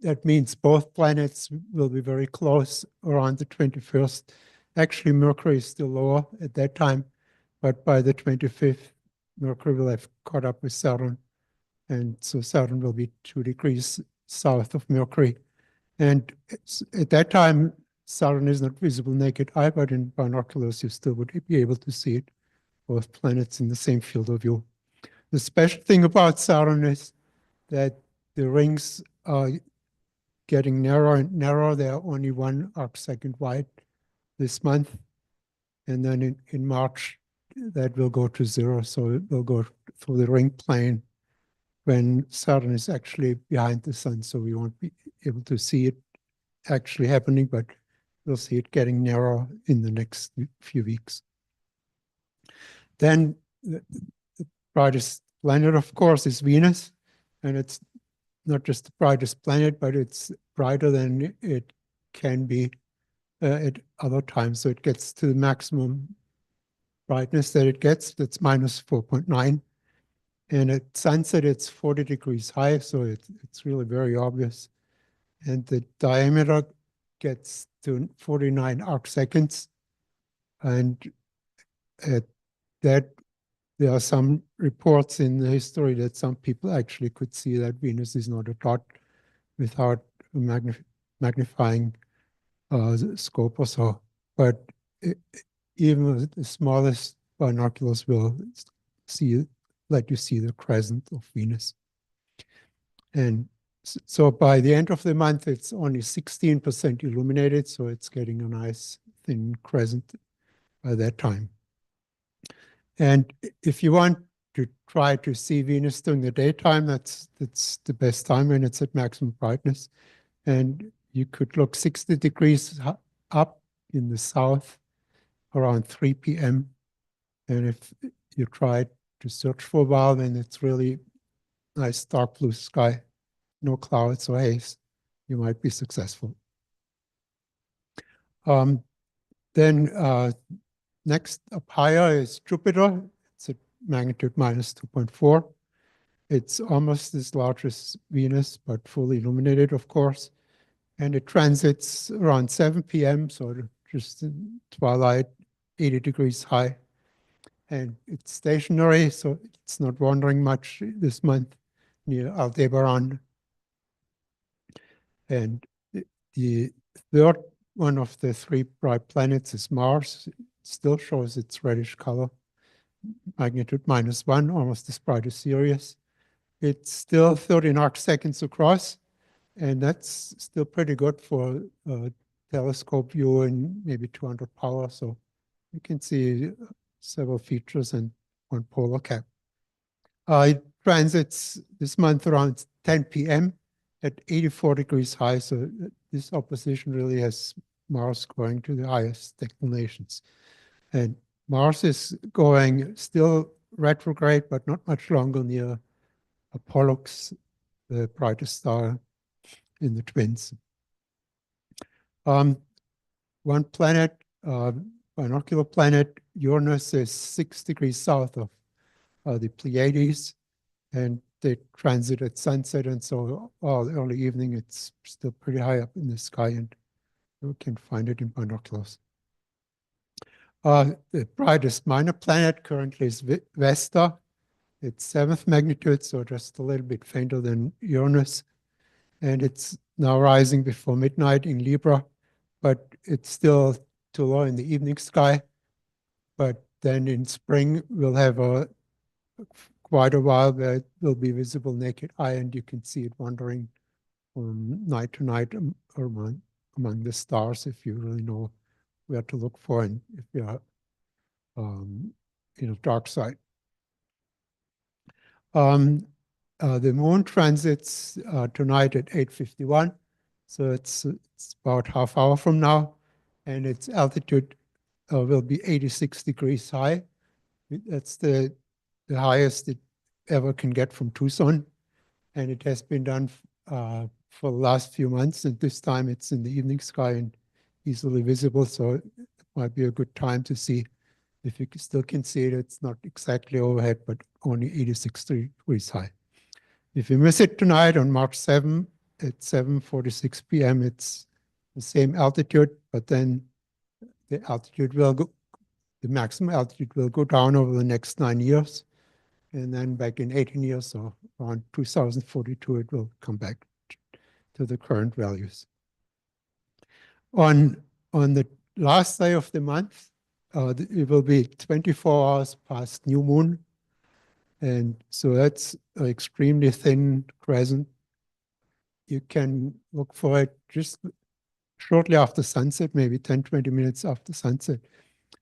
that means both planets will be very close around the 21st. Actually, Mercury is still lower at that time, but by the 25th, Mercury will have caught up with Saturn. And so Saturn will be 2 degrees south of Mercury. And at that time, Saturn is not visible naked eye, but in binoculars, you still would be able to see it, both planets in the same field of view. The special thing about Saturn is that the rings are getting narrower and narrower. They are only 1 arcsecond wide this month. And then in March, that will go to 0. So it will go through the ring plane when Saturn is actually behind the sun. So we won't be able to see it actually happening, but we'll see it getting narrower in the next few weeks. Then the brightest planet, of course, is Venus. And it's not just the brightest planet, but it's brighter than it can be at other times. So it gets to the maximum brightness that it gets. That's minus 4.9. And at sunset, it's 40 degrees high, so it's really very obvious. And the diameter gets to 49 arcseconds. And at that, there are some reports in the history that some people actually could see that Venus is not a dot without a magnifying scope or so. But even the smallest binoculars will let you see the crescent of Venus. And so by the end of the month, it's only 16% illuminated, so it's getting a nice thin crescent by that time. And if you want to try to see Venus during the daytime, that's the best time when it's at maximum brightness. And you could look 60 degrees up in the south around 3 p.m. And if you try to search for a while, then it's really nice dark blue sky, no clouds or haze. You might be successful. Then next up higher is Jupiter. It's at magnitude minus 2.4. It's almost as large as Venus, but fully illuminated, of course. And it transits around 7 p.m., so just in twilight, 80 degrees high. And it's stationary, so it's not wandering much this month near Aldebaran. And the third one of the 3 bright planets is Mars. It still shows its reddish color, magnitude -1, almost as bright as Sirius. It's still 13 arcseconds across, and that's still pretty good for a telescope view and maybe 200 power. So you can see several features and 1 polar cap. It transits this month around 10 p.m. at 84 degrees high. So this opposition really has Mars going to the highest declinations. And Mars is going still retrograde, but not much longer near Pollux, the brightest star. in the twins. One planet, binocular planet, Uranus, is 6 degrees south of the Pleiades, and they transit at sunset, and so all early evening it's still pretty high up in the sky, and you can find it in binoculars. The brightest minor planet currently is Vesta. It's 7th magnitude, so just a little bit fainter than Uranus, and it's now rising before midnight in Libra, but it's still too low in the evening sky. But then in spring, we'll have quite a while where it will be visible naked eye, and you can see it wandering from night to night among the stars, if you really know where to look for, and if you are in a dark side. The moon transits tonight at 8:51, so it's about half hour from now, and its altitude will be 86 degrees high. That's the highest it ever can get from Tucson, and it has been done for the last few months, and this time it's in the evening sky and easily visible, so it might be a good time to see if you still can see it. It's not exactly overhead, but only 86 degrees high. If you miss it tonight on March 7 at 7:46 p.m., it's the same altitude, but then the altitude will go, the maximum altitude will go down over the next 9 years. And then back in 18 years, so around 2042, it will come back to the current values. On the last day of the month, it will be 24 hours past new moon. And so that's an extremely thin crescent. You can look for it just shortly after sunset, maybe 10, 20 minutes after sunset.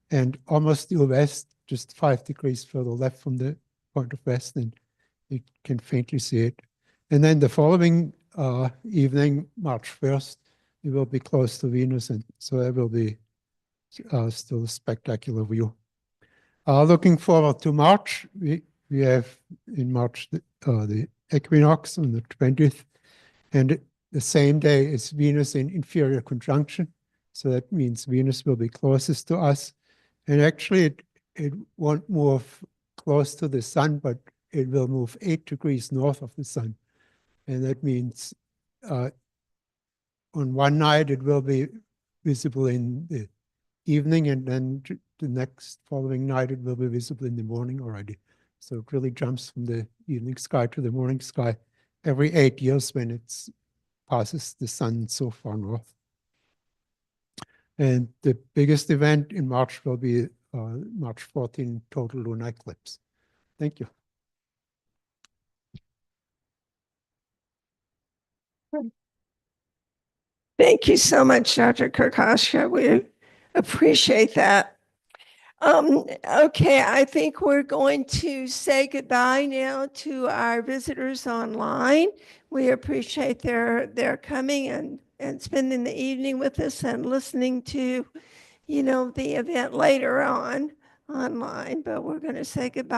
And almost due west, just 5 degrees further left from the point of west, and you can faintly see it. And then the following evening, March 1st, it will be close to Venus, and so it will be still a spectacular view. Looking forward to March, we have in March the equinox on the 20th, and the same day is Venus in inferior conjunction. So that means Venus will be closest to us. And actually, it won't move close to the sun, but it will move 8 degrees north of the sun. And that means on one night, it will be visible in the evening, and then the next following night, it will be visible in the morning already. So it really jumps from the evening sky to the morning sky every 8 years when it passes the sun so far north. And the biggest event in March will be March 14 total lunar eclipse. Thank you. Thank you so much, Dr. Kirkosha. We appreciate that. Okay, I think we're going to say goodbye now to our visitors online. We appreciate their coming and spending the evening with us and listening to, the event later on online, but we're going to say goodbye.